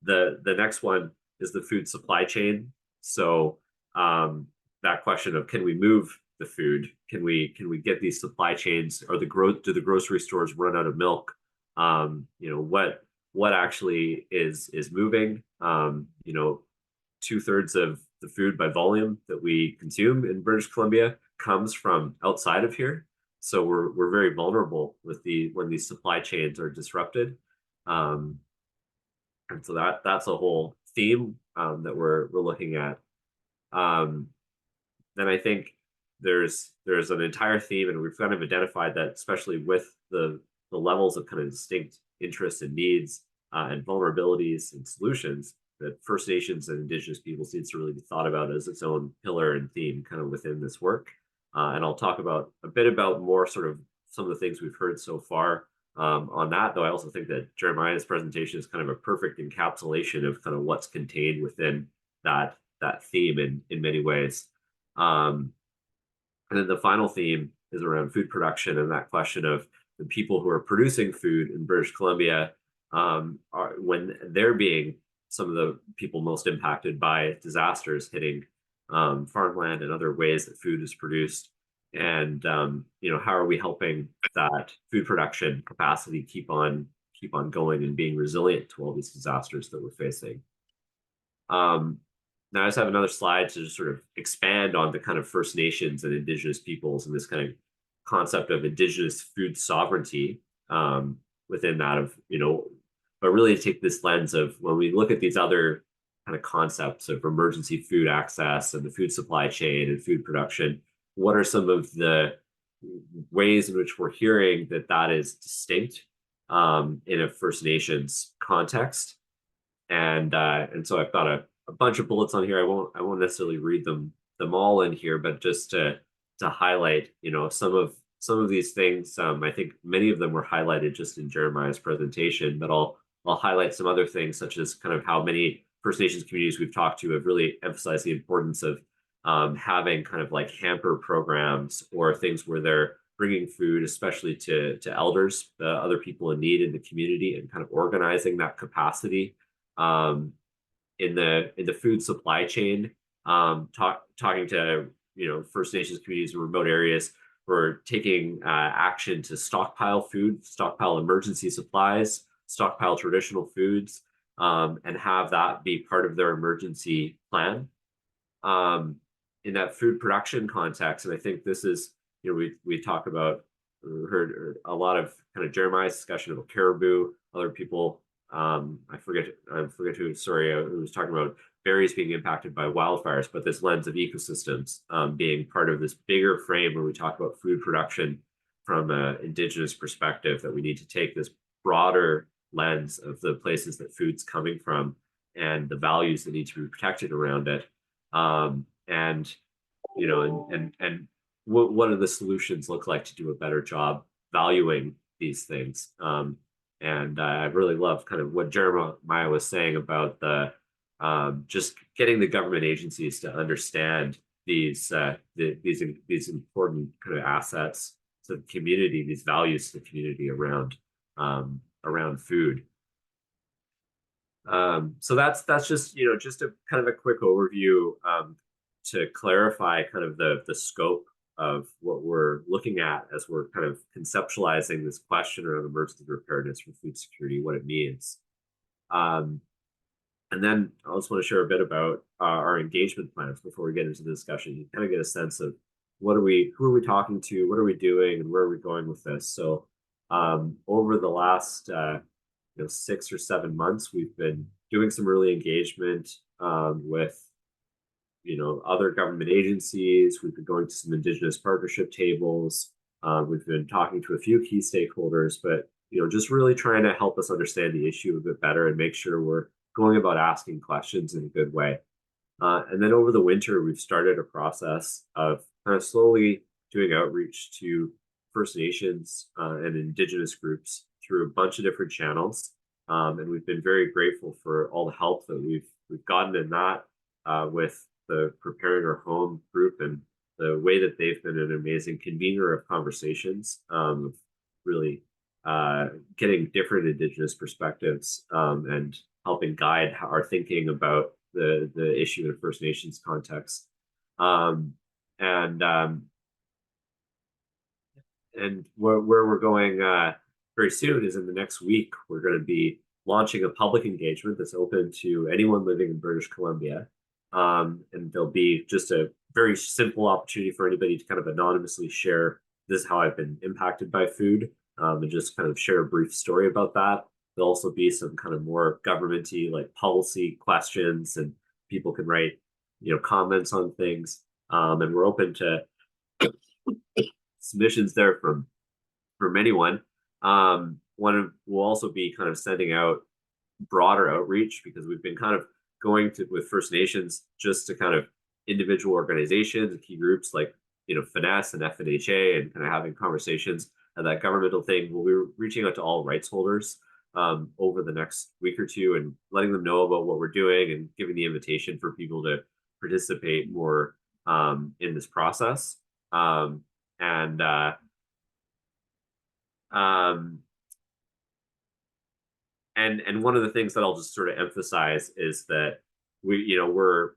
The next one is the food supply chain. So that question of, can we move the food? Can we get these supply chains? Or do the grocery stores run out of milk? What actually is moving? 2/3 of the food by volume that we consume in British Columbia comes from outside of here. So we're very vulnerable when these supply chains are disrupted. And so that's a whole theme that we're looking at. Then I think there's an entire theme, and we've kind of identified that, especially with the levels of kind of distinct interests and needs and vulnerabilities and solutions, that First Nations and Indigenous peoples needs to really be thought about as its own pillar and theme kind of within this work. And I'll talk about a bit about more sort of some of the things we've heard so far on that, though I also think that Jeremiah's presentation is kind of a perfect encapsulation of kind of what's contained within that theme in many ways. And then the final theme is around food production, and that question of the people who are producing food in British Columbia, when they're being some of the people most impacted by disasters hitting farmland and other ways that food is produced. And how are we helping that food production capacity keep on going and being resilient to all these disasters that we're facing? Now I just have another slide to just sort of expand on the kind of First Nations and Indigenous peoples and this kind of concept of Indigenous food sovereignty within that of, but really to take this lens of when we look at these other kind of concepts of emergency food access and the food supply chain and food production, what are some of the ways in which we're hearing that is distinct in a First Nations context? And so I've got a bunch of bullets on here. I won't necessarily read them all in here, but just to highlight, some of these things. I think many of them were highlighted just in Jeremiah's presentation, but I'll highlight some other things, such as kind of how many First Nations communities we've talked to have really emphasized the importance of having kind of like hamper programs or things where they're bringing food, especially to elders, other people in need in the community, and kind of organizing that capacity in the food supply chain. Talking to First Nations communities in remote areas, we're taking action to stockpile food, stockpile emergency supplies, stockpile traditional foods, and have that be part of their emergency plan. In that food production context, and I think this is, we talk about, heard a lot of kind of Jeremiah's discussion about caribou, other people, I forget who, sorry, who was talking about berries being impacted by wildfires, but this lens of ecosystems being part of this bigger frame where we talk about food production from an Indigenous perspective, that we need to take this broader lens of the places that food's coming from and the values that need to be protected around it. And what do the solutions look like to do a better job valuing these things? And I really love kind of what Jeremiah was saying about the just getting the government agencies to understand these important kind of assets to the community, these values to the community around food. So that's just just a kind of a quick overview to clarify kind of the scope of what we're looking at as we're kind of conceptualizing this question around emergency preparedness for food security, what it means. And then I also want to share a bit about our engagement plans before we get into the discussion. You kind of get a sense of who are we talking to, what are we doing, and where are we going with this. So over the last 6 or 7 months, we've been doing some early engagement with other government agencies. We've been going to some Indigenous partnership tables. We've been talking to a few key stakeholders, but just really trying to help us understand the issue a bit better and make sure we're going about asking questions in a good way. And then over the winter, we've started a process of kind of slowly doing outreach to First Nations and Indigenous groups through a bunch of different channels. And we've been very grateful for all the help that we've gotten in that with the Preparing Our Home group, and the way that they've been an amazing convener of conversations, really getting different Indigenous perspectives and helping guide our thinking about the issue in a First Nations context. And where we're going very soon is in the next week, we're going to be launching a public engagement that's open to anyone living in British Columbia. And there'll be just a very simple opportunity for anybody to kind of anonymously share, this is how I've been impacted by food, and just kind of share a brief story about that. There'll also be some kind of more governmenty, like policy questions, and people can write, comments on things. And we're open to submissions there from anyone. We'll also be kind of sending out broader outreach, because we've been kind of going with First Nations just to kind of individual organizations and key groups like Finesse and FNHA, and kind of having conversations and that governmental thing. We'll be reaching out to all rights holders over the next week or two and letting them know about what we're doing, and giving the invitation for people to participate more in this process. And one of the things that I'll just sort of emphasize is that we're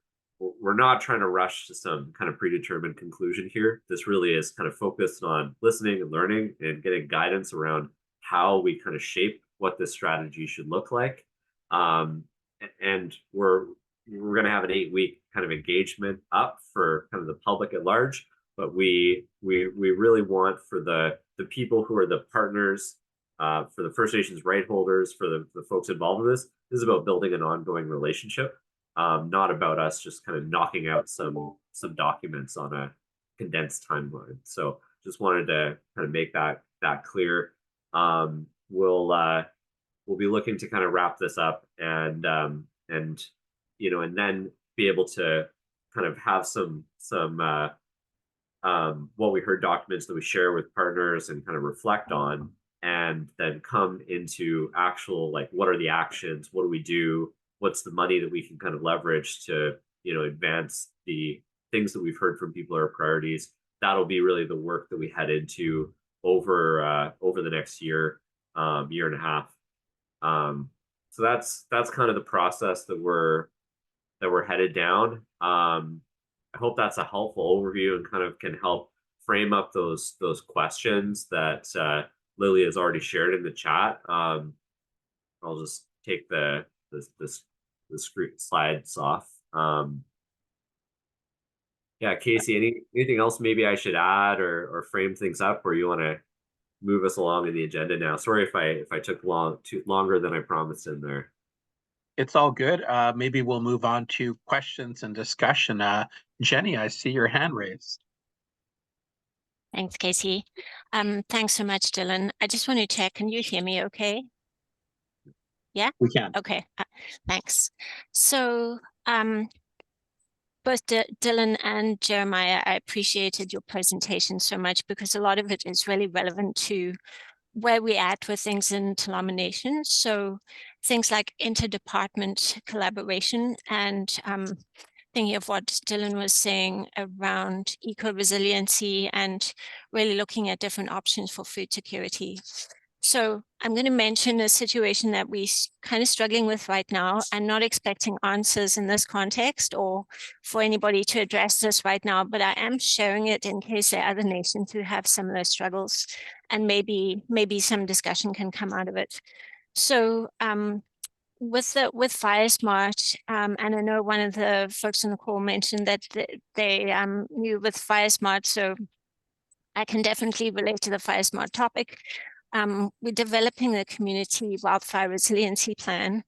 we're not trying to rush to some kind of predetermined conclusion here. This really is kind of focused on listening and learning and getting guidance around how we kind of shape what this strategy should look like. And we're going to have an 8-week kind of engagement up for kind of the public at large, but we really want for the people who are the partners, for the First Nations right holders, for the folks involved in this is about building an ongoing relationship, not about us just kind of knocking out some documents on a condensed timeline. So just wanted to kind of make that clear. We'll be looking to kind of wrap this up and and then be able to kind of have some what we heard documents that we share with partners and kind of reflect on, and then come into actual, like, what are the actions? What do we do? What's the money that we can kind of leverage to, advance the things that we've heard from people are priorities? That'll be really the work that we head into over the next year and a half. So that's kind of the process that we're headed down. I hope that's a helpful overview and kind of can help frame up those questions that Lily has already shared in the chat. I'll just take the screen slides off. Yeah, Casey, anything else maybe I should add or frame things up, or you want to move us along in the agenda now? Sorry if I took longer than I promised in there. It's all good. Maybe we'll move on to questions and discussion. Jenny, I see your hand raised. Thanks, Casey. Thanks so much, Dylan. I just want to check, can you hear me okay? Yeah? We can. Okay, thanks. So both Dylan and Jeremiah, I appreciated your presentation so much because a lot of it is really relevant to where we're at with things in Takla Nation. So things like interdepartment collaboration and thinking of what Dylan was saying around eco-resiliency and really looking at different options for food security. So I'm going to mention a situation that we're kind of struggling with right now. I'm not expecting answers in this context or for anybody to address this right now, but I am sharing it in case there are other nations who have similar struggles, and maybe some discussion can come out of it. So with FireSmart, and I know one of the folks on the call mentioned that they knew with FireSmart, so I can definitely relate to the FireSmart topic. We're developing the community wildfire resiliency plan.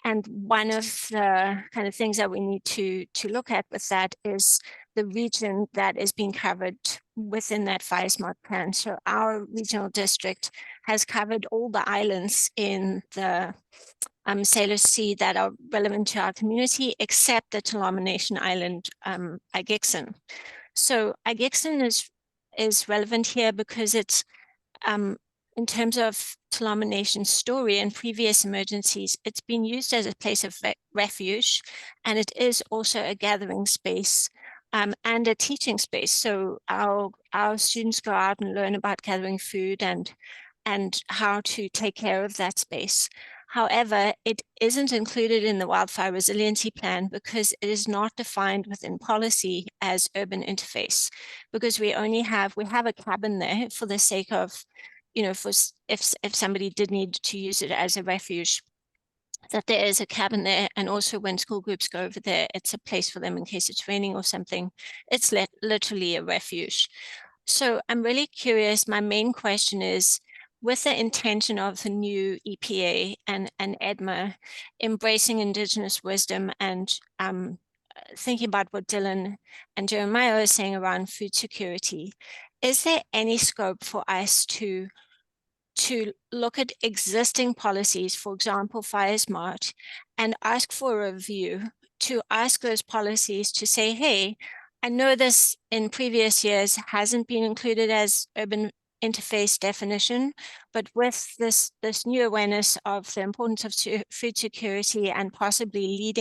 And one of the kind of things that we need to look at with that is the region that is being covered within that FireSmart plan. So our regional district has covered all the islands in the Sailor Sea that are relevant to our community, except the Takla Nation island, Agixon. So Agixon is relevant here because it's in terms of Takla Nation's story and previous emergencies, it's been used as a place of refuge, and it is also a gathering space and a teaching space. So our students go out and learn about gathering food and how to take care of that space. However, it isn't included in the wildfire resiliency plan because it is not defined within policy as urban interface, because we have a cabin there for the sake of, for if somebody did need to use it as a refuge, that there is a cabin there. And also when school groups go over there, it's a place for them in case it's raining or something. It's literally a refuge. So I'm really curious. My main question is, with the intention of the new EPA and EDMA embracing Indigenous wisdom and thinking about what Dylan and Jeremiah are saying around food security, is there any scope for us to look at existing policies, for example, FireSmart, and ask for a review, to ask those policies to say, hey, I know this in previous years hasn't been included as urban interface definition, but with this new awareness of the importance of food security and possibly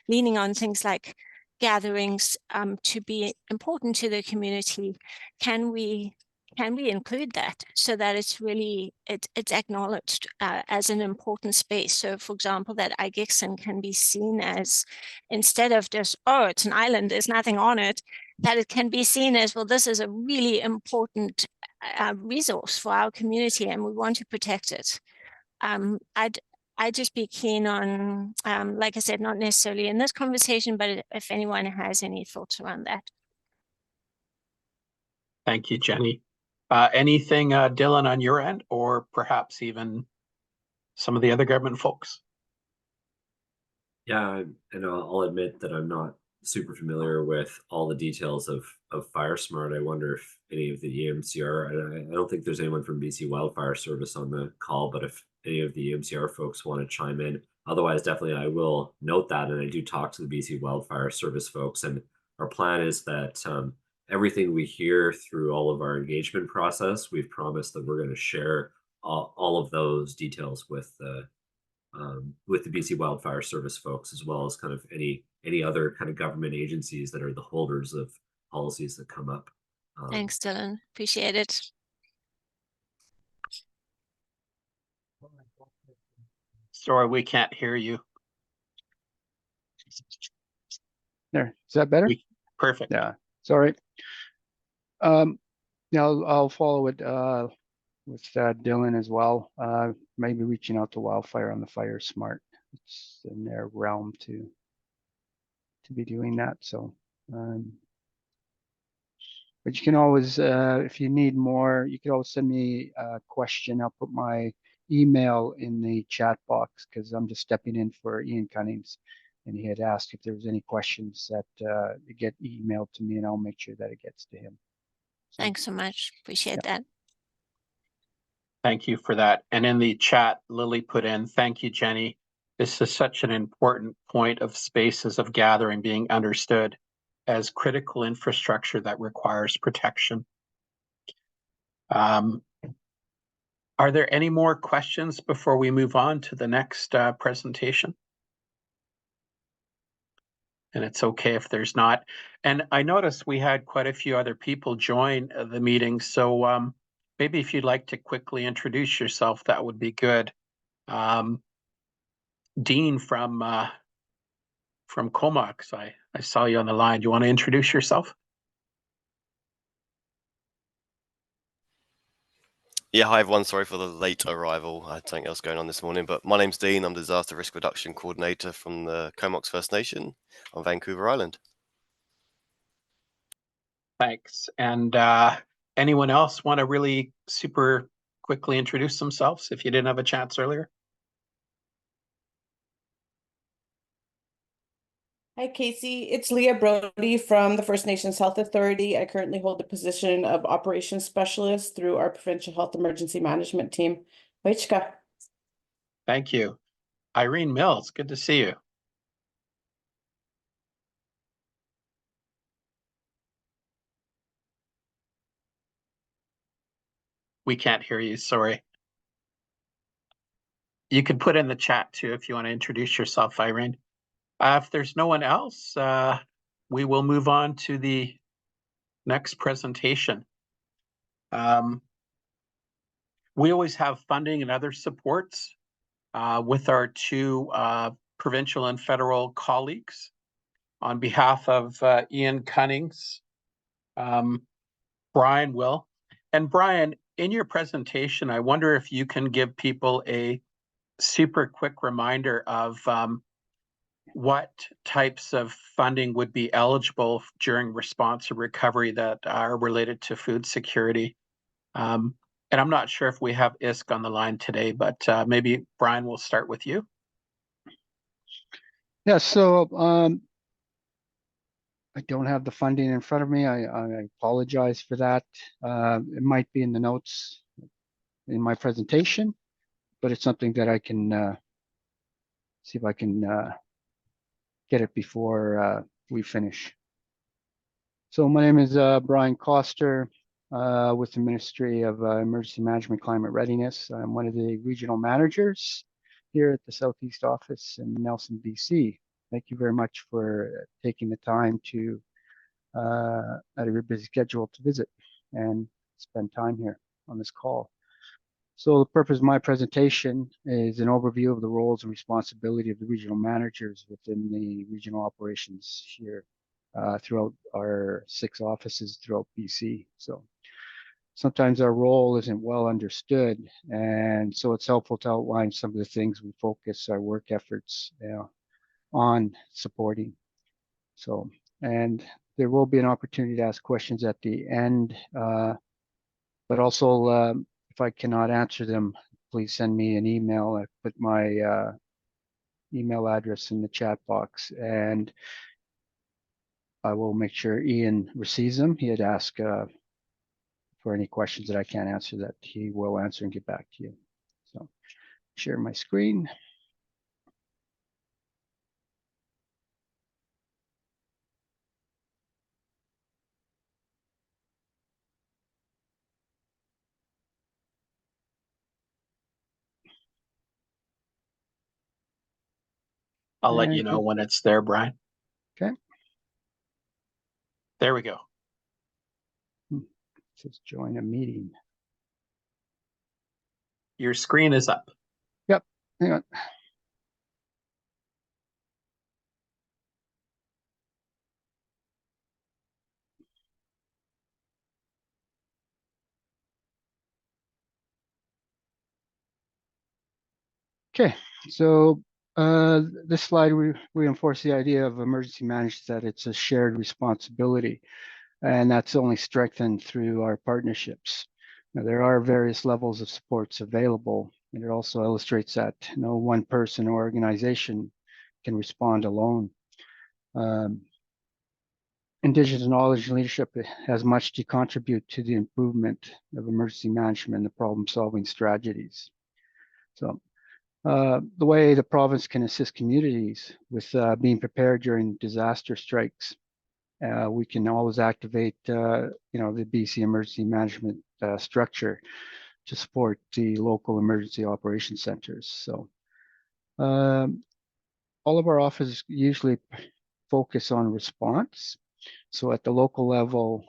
leaning on things like gatherings to be important to the community, can we can we include that so that it's really it's acknowledged as an important space? So, for example, that Igixon can be seen as, instead of just, oh, it's an island, there's nothing on it, that it can be seen as, well, this is a really important resource for our community and we want to protect it. I'd just be keen on, like I said, not necessarily in this conversation, but if anyone has any thoughts around that. Thank you, Jenny. Anything, Dylan, on your end, or perhaps even some of the other government folks? Yeah, and I'll admit that I'm not super familiar with all the details of FireSmart. I wonder if any of the EMCR, I don't think there's anyone from BC Wildfire Service on the call, but if any of the EMCR folks want to chime in, otherwise definitely I will note that, and I do talk to the BC Wildfire Service folks, and our plan is that everything we hear through all of our engagement process, we've promised that we're going to share all of those details with the BC Wildfire Service folks, as well as kind of any other kind of government agencies that are the holders of policies that come up. Thanks, Dylan. Appreciate it. Sorry, we can't hear you. There, is that better? Perfect. Yeah, sorry. Yeah, I'll follow it with Dylan as well. Maybe reaching out to Wildfire on the FireSmart. It's in their realm to be doing that. So, but you can always, if you need more, you can always send me a question. I'll put my email in the chat box because I'm just stepping in for Ian Cunnings, and he had asked if there was any questions that get emailed to me, and I'll make sure that it gets to him. So, thanks so much. Appreciate that. Thank you for that. And in the chat, Lily put in, thank you, Jenny. This is such an important point of spaces of gathering being understood as critical infrastructure that requires protection. Are there any more questions before we move on to the next presentation? And it's okay if there's not. And I noticed we had quite a few other people join the meeting. So maybe if you'd like to quickly introduce yourself, that would be good. Dean from Comox, I saw you on the line. Do you want to introduce yourself? Yeah, hi everyone. Sorry for the late arrival. I had something else going on this morning, but my name's Dean. I'm the Disaster Risk Reduction Coordinator from the Comox First Nation on Vancouver Island. Thanks. And anyone else want to really super quickly introduce themselves if you didn't have a chance earlier? Hi, Casey. It's Leah Brody from the First Nations Health Authority. I currently hold the position of Operations Specialist through our Provincial Health Emergency Management Team. Waichka. Thank you. Irene Mills, good to see you. We can't hear you, sorry. You can put in the chat too if you want to introduce yourself, Irene. If there's no one else, we will move on to the next presentation. We always have funding and other supports with our two provincial and federal colleagues. On behalf of Ian Cunnings, Brian will. And Brian, in your presentation, I wonder if you can give people a super quick reminder of what types of funding would be eligible during response or recovery that are related to food security. And I'm not sure if we have ISK on the line today, but maybe Brian will start with you. yeah, so I don't have the funding in front of me. I apologize for that. It might be in the notes in my presentation, but it's something that I can see if I can get it before we finish. So my name is Brian Coster with the Ministry of Emergency Management Climate Readiness. I'm one of the regional managers here at the Southeast Office in Nelson, BC. Thank you very much for taking the time to, out of your busy schedule, to visit and spend time here on this call. So the purpose of my presentation is an overview of the roles and responsibility of the regional managers within the regional operations here throughout our 6 offices throughout BC. So sometimes our role isn't well understood, and so it's helpful to outline some of the things we focus our work efforts on supporting. So, and there will be an opportunity to ask questions at the end, but also if I cannot answer them, please send me an email. I put my email address in the chat box, and I will make sure Ian receives them. He had asked for any questions that I can't answer, that he will answer and get back to you. So share my screen. I'll let you know when it's there, Brian. Okay. There we go. Just join a meeting. Your screen is up. Yep. Hang on. Okay, so this slide reinforces the idea of emergency management, that it's a shared responsibility, and that's only strengthened through our partnerships. Now, there are various levels of supports available, and it also illustrates that no one person or organization can respond alone. Indigenous knowledge and leadership has much to contribute to the improvement of emergency management and the problem-solving strategies. So the way the province can assist communities with being prepared during disaster strikes, we can always activate, the BC emergency management structure to support the local emergency operations centers. So all of our offices usually focus on response. So at the local level,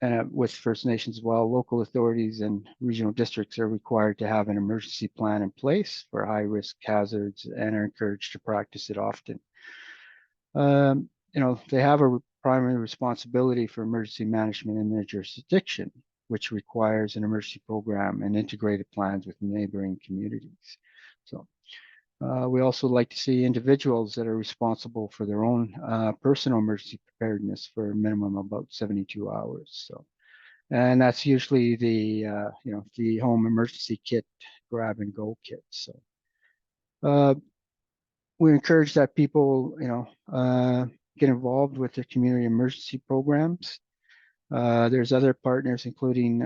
and with First Nations as well, local authorities and regional districts are required to have an emergency plan in place for high-risk hazards and are encouraged to practice it often. They have a primary responsibility for emergency management in their jurisdiction, which requires an emergency program and integrated plans with neighboring communities. So we also like to see individuals that are responsible for their own personal emergency preparedness for a minimum of about 72 hours. So, and that's usually the the home emergency kit, grab and go kit. So we encourage that people get involved with the community emergency programs. There's other partners, including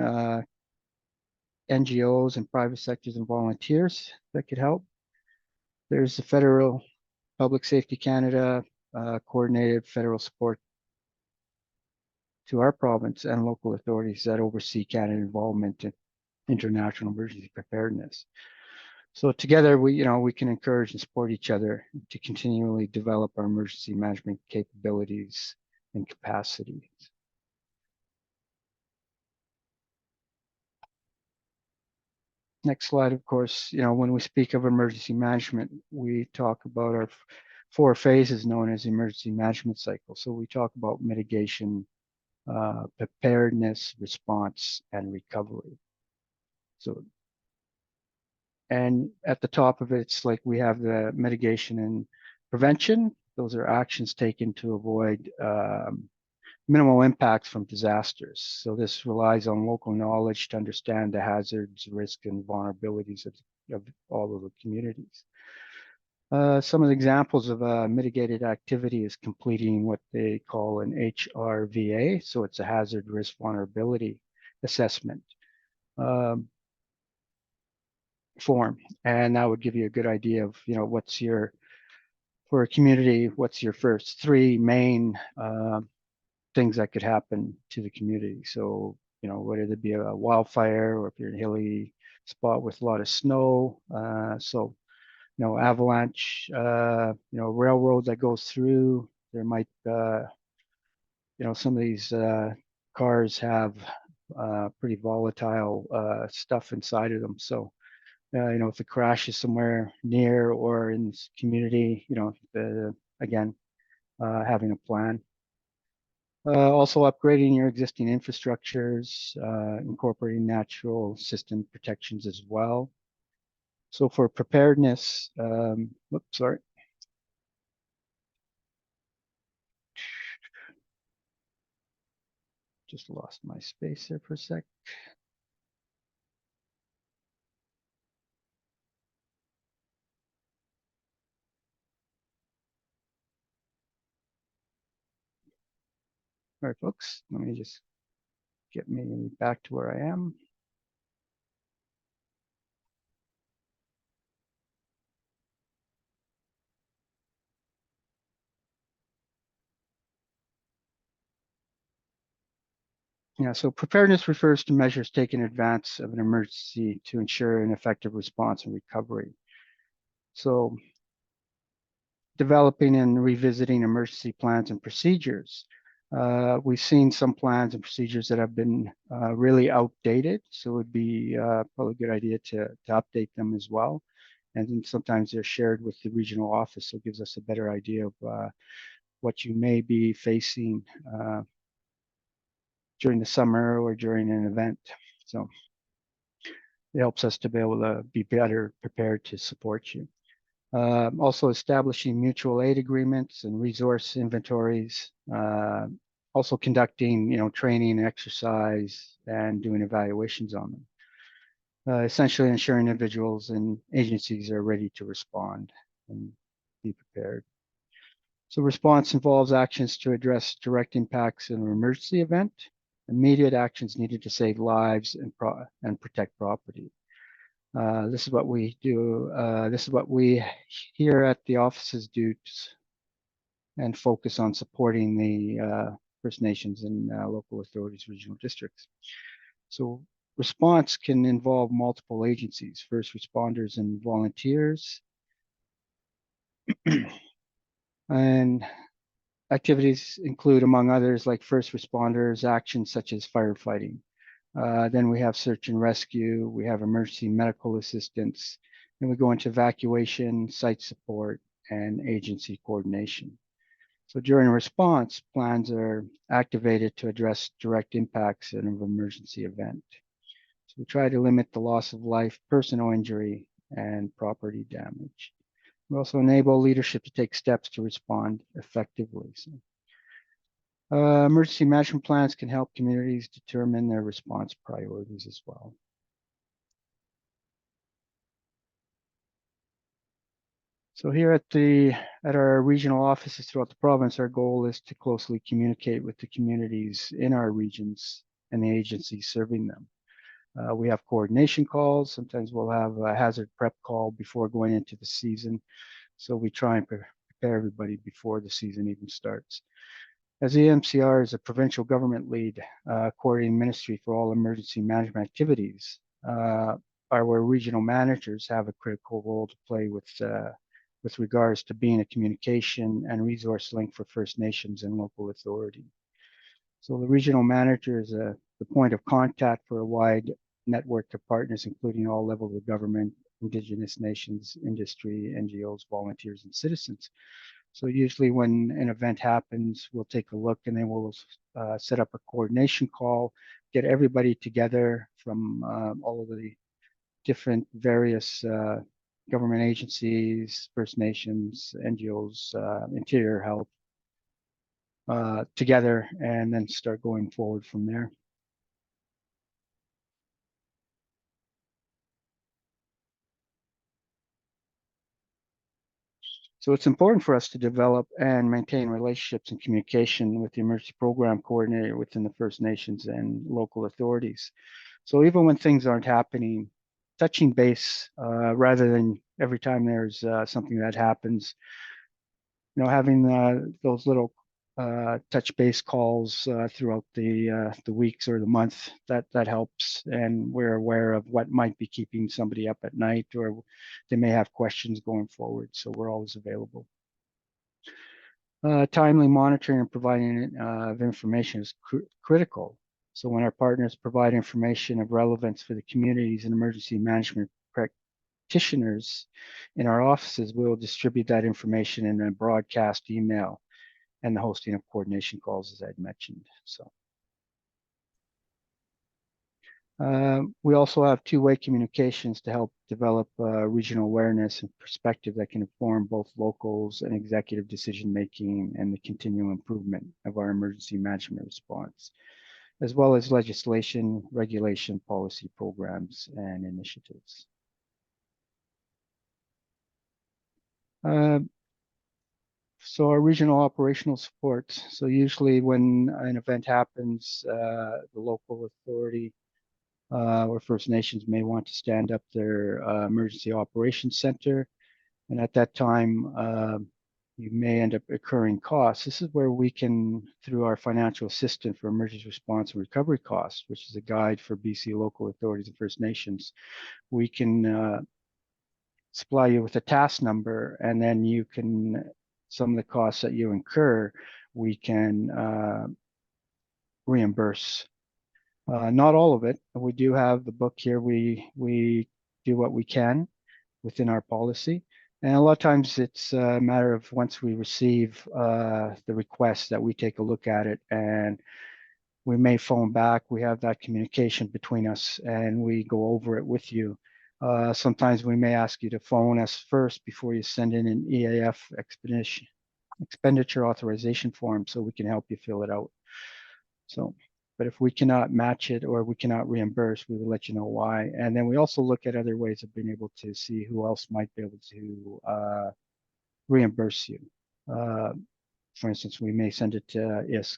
NGOs and private sectors and volunteers that could help. There's the Federal Public Safety Canada coordinated federal support to our province and local authorities that oversee Canada involvement in international emergency preparedness. So together we can encourage and support each other to continually develop our emergency management capabilities and capacities. Next slide, of course, when we speak of emergency management, we talk about our 4 phases known as emergency management cycle. So we talk about mitigation, preparedness, response, and recovery. So, and at the top of it, it's like we have the mitigation and prevention. Those are actions taken to avoid minimal impacts from disasters. So this relies on local knowledge to understand the hazards, risks, and vulnerabilities of all of the communities. Some of the examples of mitigated activity is completing what they call an HRVA. So it's a hazard risk vulnerability assessment form. And that would give you a good idea of, for a community, what's your first 3 main things that could happen to the community. So, whether it be a wildfire or if you're in a hilly spot with a lot of snow. Avalanche, railroad that goes through, there might, some of these cars have pretty volatile stuff inside of them. So, you know, if it crashes somewhere near or in this community, you know, again, having a plan. Also upgrading your existing infrastructures, incorporating natural system protections as well. So for preparedness, whoops, sorry. Just lost my space there for a sec. All right, folks, let me just get me back to where I am. Yeah, so preparedness refers to measures taken in advance of an emergency to ensure an effective response and recovery. So developing and revisiting emergency plans and procedures. We've seen some plans and procedures that have been really outdated, so it would be probably a good idea to update them as well. And then sometimes they're shared with the regional office, so it gives us a better idea of what you may be facing during the summer or during an event. So it helps us to be able to be better prepared to support you. Also establishing mutual aid agreements and resource inventories. Also conducting, you know, training, exercise, and doing evaluations on them. Essentially ensuring individuals and agencies are ready to respond and be prepared. So response involves actions to address direct impacts in an emergency event, immediate actions needed to save lives and protect property. This is what we do. This is what we here at the offices do and focus on supporting the First Nations and local authorities, regional districts. So response can involve multiple agencies, first responders and volunteers. And activities include, among others, like first responders, actions such as firefighting. Then we have search and rescue, we have emergency medical assistance, then we go into evacuation, site support, and agency coordination. So during a response, plans are activated to address direct impacts in an emergency event. So we try to limit the loss of life, personal injury, and property damage. We also enable leadership to take steps to respond effectively. So, emergency management plans can help communities determine their response priorities as well. So here at our regional offices throughout the province, our goal is to closely communicate with the communities in our regions and the agencies serving them. We have coordination calls. Sometimes we'll have a hazard prep call before going into the season. So we try and prepare everybody before the season even starts. As EMCR is a provincial government lead coordinating ministry for all emergency management activities, our regional managers have a critical role to play with regards to being a communication and resource link for First Nations and local authority. So the regional manager is the point of contact for a wide network of partners, including all levels of government, Indigenous nations, industry, NGOs, volunteers, and citizens. So usually when an event happens, we'll take a look and then we'll set up a coordination call, get everybody together from all of the different various government agencies, First Nations, NGOs, Interior Health, together, and then start going forward from there. So it's important for us to develop and maintain relationships and communication with the emergency program coordinator within the First Nations and local authorities. So even when things aren't happening, touching base rather than every time there's something that happens, you know, having those little touch base calls throughout the weeks or the month, that helps, and we're aware of what might be keeping somebody up at night, or they may have questions going forward, so we're always available. Timely monitoring and providing of information is critical. So when our partners provide information of relevance for the communities and emergency management practitioners in our offices, we will distribute that information in a broadcast email and the hosting of coordination calls, as I'd mentioned. So we also have two-way communications to help develop regional awareness and perspective that can inform both locals and executive decision-making and the continual improvement of our emergency management response, as well as legislation, regulation, policy programs, and initiatives. So our regional operational support. So usually when an event happens, the local authority or First Nations may want to stand up their emergency operations center. And at that time, you may end up incurring costs. This is where we can, through our financial assistance for emergency response and recovery costs, which is a guide for BC local authorities and First Nations, we can supply you with a task number, and then you can, some of the costs that you incur, we can reimburse. Not all of it. We do have the book here. We do what we can within our policy. And a lot of times it's a matter of once we receive the request that we take a look at it, and we may phone back. We have that communication between us and we go over it with you. Sometimes we may ask you to phone us first before you send in an EAF expenditure authorization form so we can help you fill it out. So, but if we cannot match it or we cannot reimburse, we will let you know why. And then we also look at other ways of being able to see who else might be able to reimburse you. For instance, we may send it to ISC,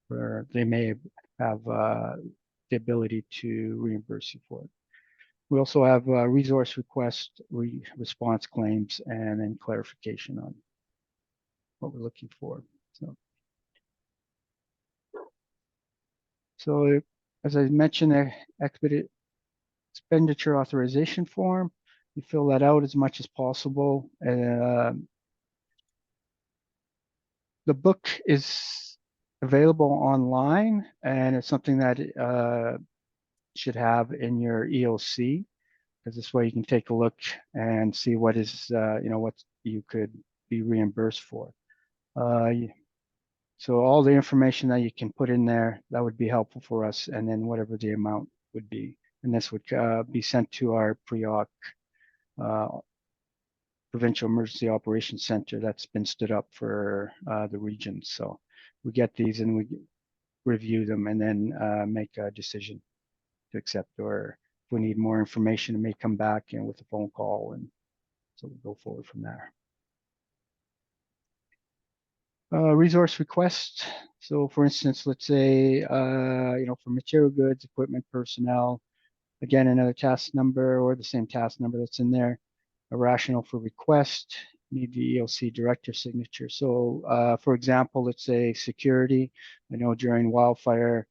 where they may have the ability to reimburse you for it. We also have resource request, response claims, and then clarification on what we're looking for. So as I mentioned, the expenditure authorization form, you fill that out as much as possible. The book is available online, and it's something that should have in your EOC, because this way you can take a look and see what is, what you could be reimbursed for. So all the information that you can put in there, that would be helpful for us, and then whatever the amount would be. And this would be sent to our PREOC, Provincial Emergency Operations Center, that's been stood up for the region. So we get these and we review them and then make a decision to accept, or if we need more information, it may come back with a phone call, and so we'll go forward from there. Resource request. So for instance, let's say, for material goods, equipment, personnel, again, another task number or the same task number that's in there. A rationale for request, need the EOC director signature. So for example, let's say security. I know during wildfire,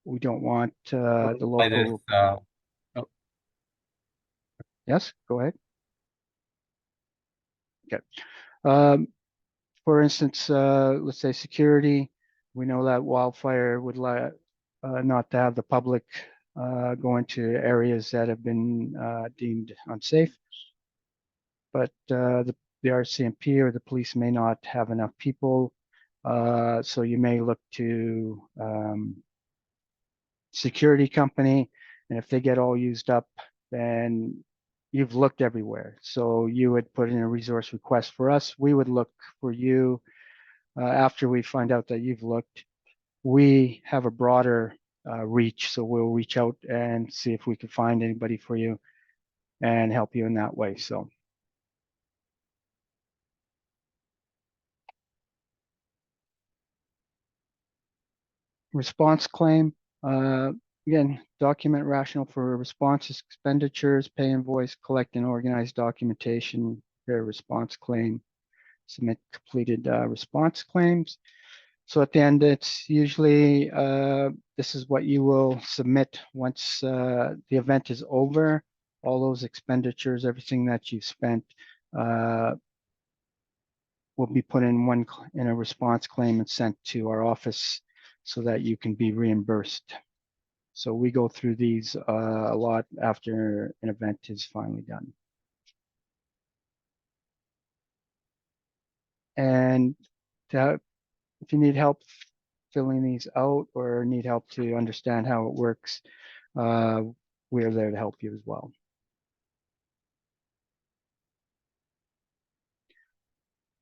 we don't want the local. Oh. Yes, go ahead. Okay. For instance, let's say security, we know that wildfire would not to have the public go into areas that have been deemed unsafe, but the RCMP or the police may not have enough people, so you may look to security company, and if they get all used up, then you've looked everywhere. So you would put in a resource request for us. We would look for you after we find out that you've looked. We have a broader reach, so we'll reach out and see if we can find anybody for you and help you in that way. So response claim. Again, document rationale for responses, expenditures, pay invoice, collect and organize documentation, prepare response claim, submit completed response claims. So at the end, it's usually, this is what you will submit once the event is over. All those expenditures, everything that you spent will be put in a response claim and sent to our office so that you can be reimbursed. So we go through these a lot after an event is finally done. And if you need help filling these out or need help to understand how it works, we're there to help you as well.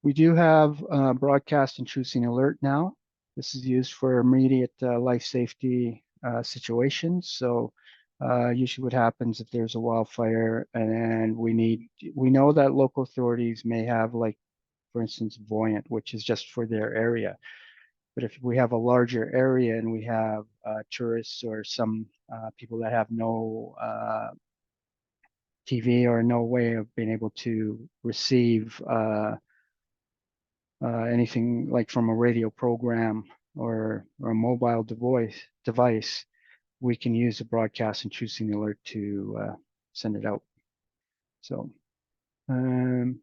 We do have broadcast intrusion alert now. This is used for immediate life safety situations. So usually what happens if there's a wildfire and we know that local authorities may have, like, for instance, Voyant, which is just for their area. But if we have a larger area and we have tourists or some people that have no TV or no way of being able to receive anything like from a radio program or a mobile device, we can use a broadcast intrusion alert to send it out. So it's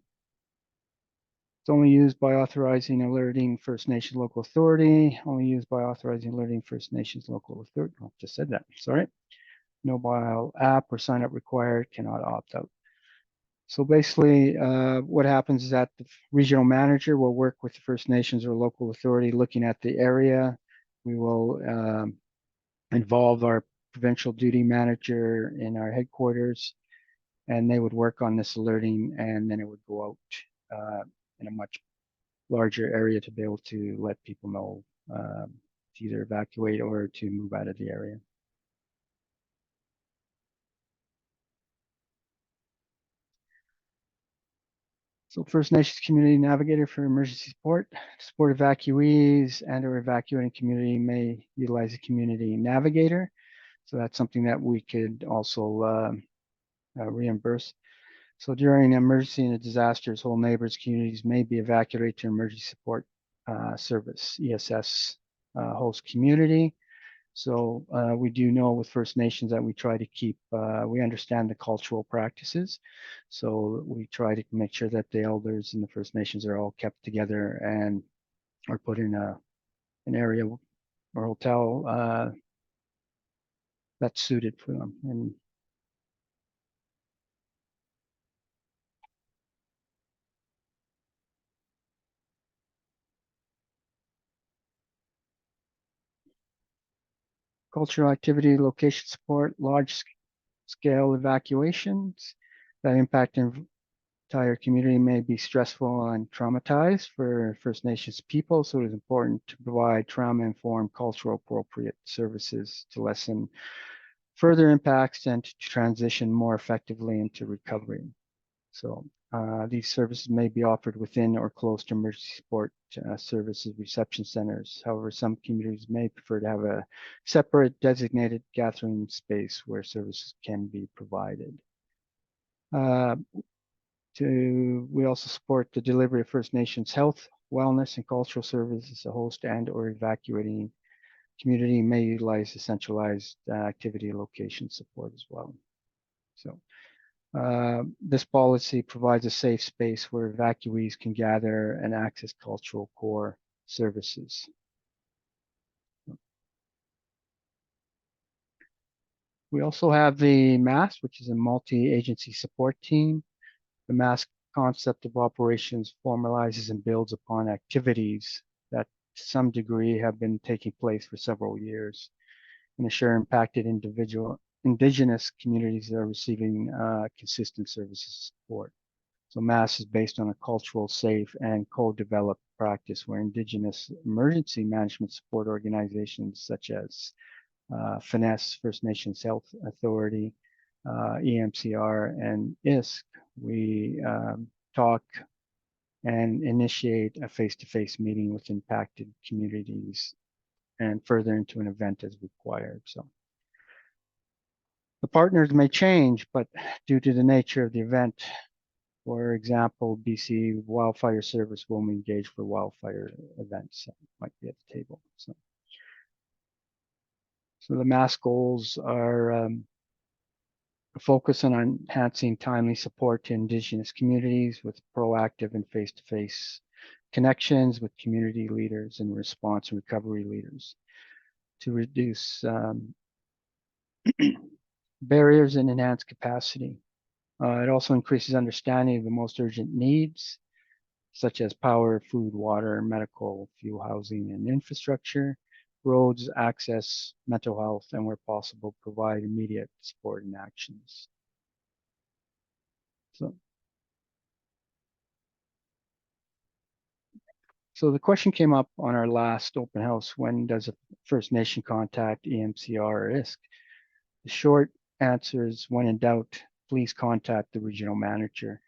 only used by authorizing alerting First Nation local authority, only used by authorizing alerting First Nations local authority. I just said that, sorry. Mobile app or sign up required, cannot opt out. So basically what happens is that the regional manager will work with the First Nations or local authority looking at the area. We will involve our provincial duty manager in our headquarters, and they would work on this alerting, and then it would go out in a much larger area to be able to let people know to either evacuate or to move out of the area. So First Nations Community Navigator for emergency support. To support evacuees and or evacuating community may utilize a community navigator. So that's something that we could also reimburse. So during an emergency and a disasters, whole neighbors, communities may be evacuated to emergency support service, ESS host community. So we do know with First Nations that we try to keep, we understand the cultural practices. So we try to make sure that the elders and the First Nations are all kept together and are put in an area or hotel that's suited for them. And cultural activity, location support, large scale evacuations that impact an entire community may be stressful and traumatized for First Nations people. So it is important to provide trauma-informed, cultural appropriate services to lessen further impacts and to transition more effectively into recovery. So these services may be offered within or close to emergency support services reception centers. However, some communities may prefer to have a separate designated gathering space where services can be provided. We also support the delivery of First Nations health, wellness, and cultural services. A host and or evacuating community may utilize the centralized activity location support as well. So this policy provides a safe space where evacuees can gather and access cultural core services. We also have the MASS, which is a multi-agency support team. The MASS concept of operations formalizes and builds upon activities that to some degree have been taking place for several years and ensure impacted Indigenous communities are receiving consistent services support. So MASS is based on a cultural, safe, and co-developed practice where Indigenous emergency management support organizations such as FINESS, First Nations Health Authority, EMCR, and ISK, we talk and initiate a face-to-face meeting with impacted communities and further into an event as required. So the partners may change, but due to the nature of the event, for example, BC Wildfire Service will engage for wildfire events that might be at the table. So the MASS goals are focus on enhancing timely support to Indigenous communities with proactive and face-to-face connections with community leaders and response and recovery leaders to reduce barriers and enhance capacity. It also increases understanding of the most urgent needs, such as power, food, water, medical, fuel, housing, and infrastructure, roads, access, mental health, and where possible, provide immediate support and actions. So the question came up on our last open house: when does a First Nation contact EMCR or ISC? The short answer is, when in doubt, please contact the regional manager.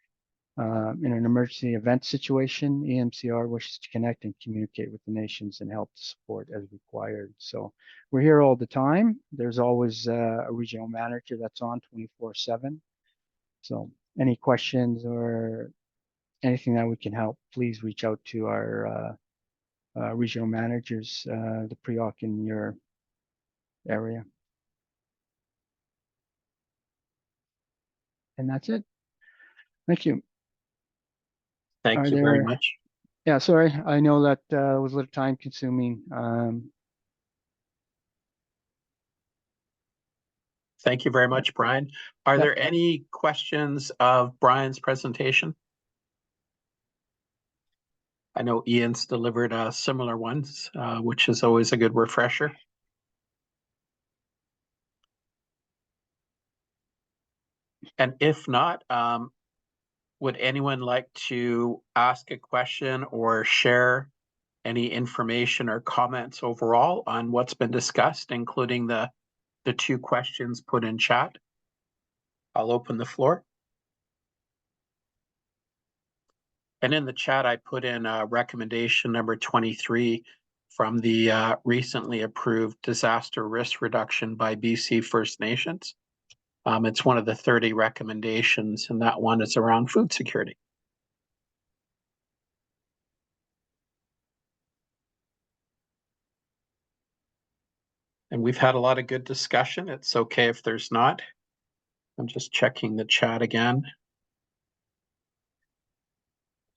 In an emergency event situation, EMCR wishes to connect and communicate with the nations and help to support as required. So we're here all the time. There's always a regional manager that's on 24/7. So any questions or anything that we can help, please reach out to our regional managers, the pre-oc in your area. And that's it. Thank you. Thank you very much. Yeah, sorry. I know that was a little time consuming. Thank you very much, Brian. Are there any questions of Brian's presentation? I know Ian's delivered similar ones, which is always a good refresher. And if not, would anyone like to ask a question or share any information or comments overall on what's been discussed, including the two questions put in chat? I'll open the floor. And in the chat, I put in recommendation number 23 from the recently approved disaster risk reduction by BC First Nations. It's one of the 30 recommendations, and that one is around food security. And we've had a lot of good discussion. It's okay if there's not. I'm just checking the chat again.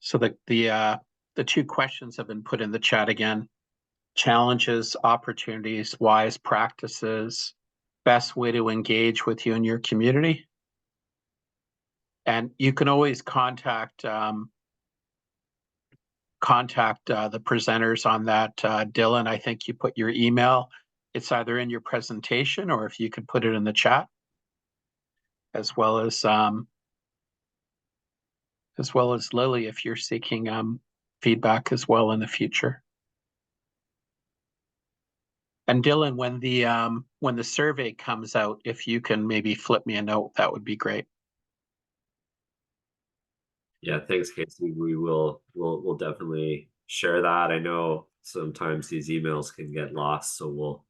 So the two questions have been put in the chat again. Challenges, opportunities, wise practices, best way to engage with you and your community. And you can always contact the presenters on that. Dylan, I think you put your email. It's either in your presentation or if you could put it in the chat, as well as Lily, if you're seeking feedback as well in the future. And Dylan, when the survey comes out, if you can maybe flip me a note, that would be great. Yeah, thanks, Casey. We'll definitely share that. I know sometimes these emails can get lost, so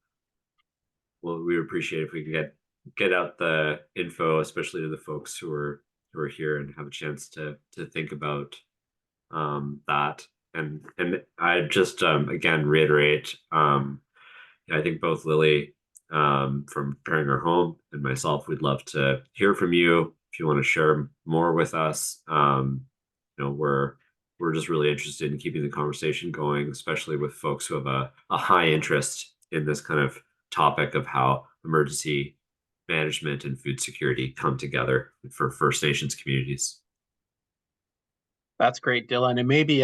we appreciate if we can get out the info, especially to the folks who are here and have a chance to think about that. And I just again reiterate, I think both Lily from Preparing Our Home and myself, we'd love to hear from you if you want to share more with us. We're just really interested in keeping the conversation going, especially with folks who have a high interest in this kind of topic of how emergency management and food security come together for First Nations communities. That's great, Dylan. And maybe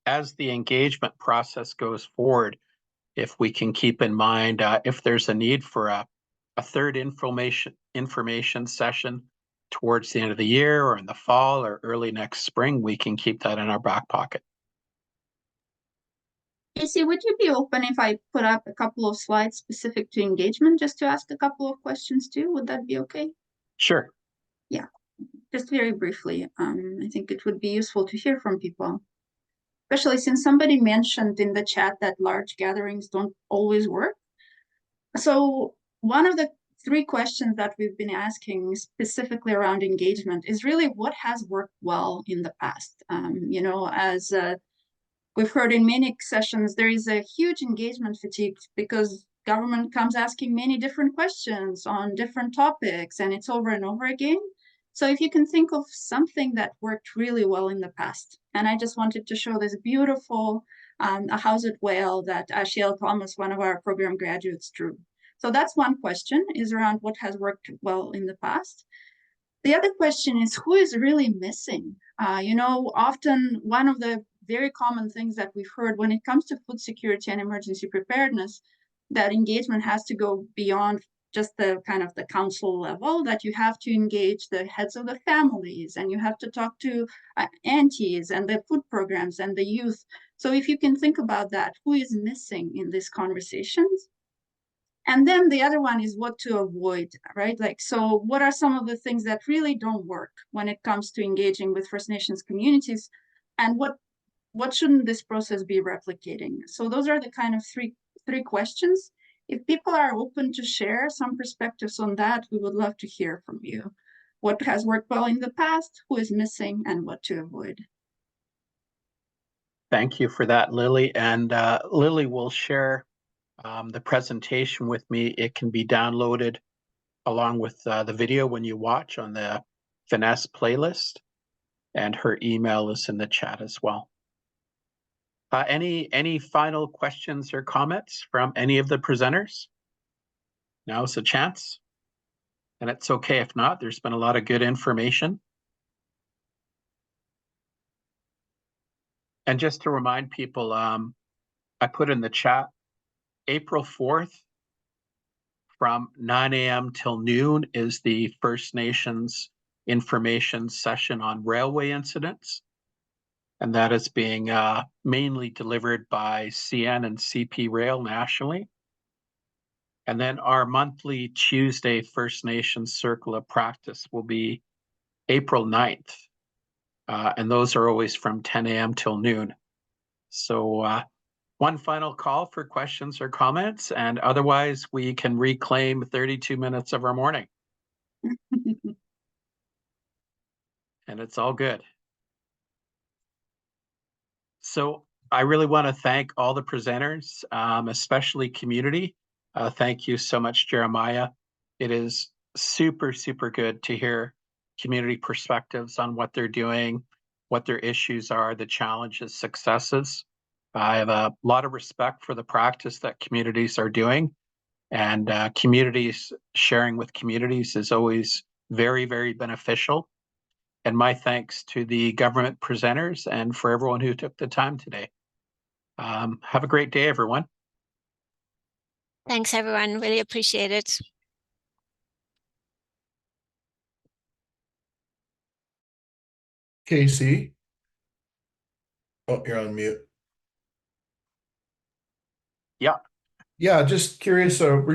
as the engagement process goes forward, if we can keep in mind if there's a need for a third information session towards the end of the year or in the fall or early next spring, we can keep that in our back pocket. Casey, would you be open if I put up a couple of slides specific to engagement just to ask a couple of questions too? Would that be okay? Sure. Yeah, just very briefly. I think it would be useful to hear from people, especially since somebody mentioned in the chat that large gatherings don't always work. So one of the 3 questions that we've been asking specifically around engagement is really what has worked well in the past. As we've heard in many sessions, there is a huge engagement fatigue because government comes asking many different questions on different topics, and it's over and over again. So if you can think of something that worked really well in the past, And I just wanted to show this beautiful a housed whale that Ashiel Thomas, one of our program graduates, drew. So that's one question, is around what has worked well in the past. The other question is, who is really missing? You know, often one of the very common things that we've heard when it comes to food security and emergency preparedness, that engagement has to go beyond just the kind of the council level, that you have to engage the heads of the families, and you have to talk to aunties and the food programs and the youth. So if you can think about that, who is missing in these conversations? And then the other one is what to avoid, right? Like, so what are some of the things that really don't work when it comes to engaging with First Nations communities, and what shouldn't this process be replicating? So those are the kind of three questions. If people are open to share some perspectives on that, we would love to hear from you. What has worked well in the past, who is missing, and what to avoid. Thank you for that, Lily. And Lily will share the presentation with me. It can be downloaded along with the video when you watch on the Finesse playlist, and her email is in the chat as well. Any final questions or comments from any of the presenters? Now's a chance. And it's okay if not, there's been a lot of good information. And just to remind people, I put in the chat, April 4th from 9 a.m. till noon is the First Nations information session on railway incidents. And that is being mainly delivered by CN and CP Rail nationally. And then our monthly Tuesday First Nations Circle of Practice will be April 9th. And those are always from 10 a.m. till noon. So one final call for questions or comments, and otherwise we can reclaim 32 minutes of our morning. And it's all good. So I really want to thank all the presenters, especially community. Thank you so much, Jeremiah. It is super, super good to hear community perspectives on what they're doing, what their issues are, the challenges, successes. I have a lot of respect for the practice that communities are doing, and communities sharing with communities is always very, very beneficial. And my thanks to the government presenters and for everyone who took the time today. Have a great day, everyone. Thanks, everyone. Really appreciate it. Casey. Oh, you're on mute. Yeah. Yeah, just curious.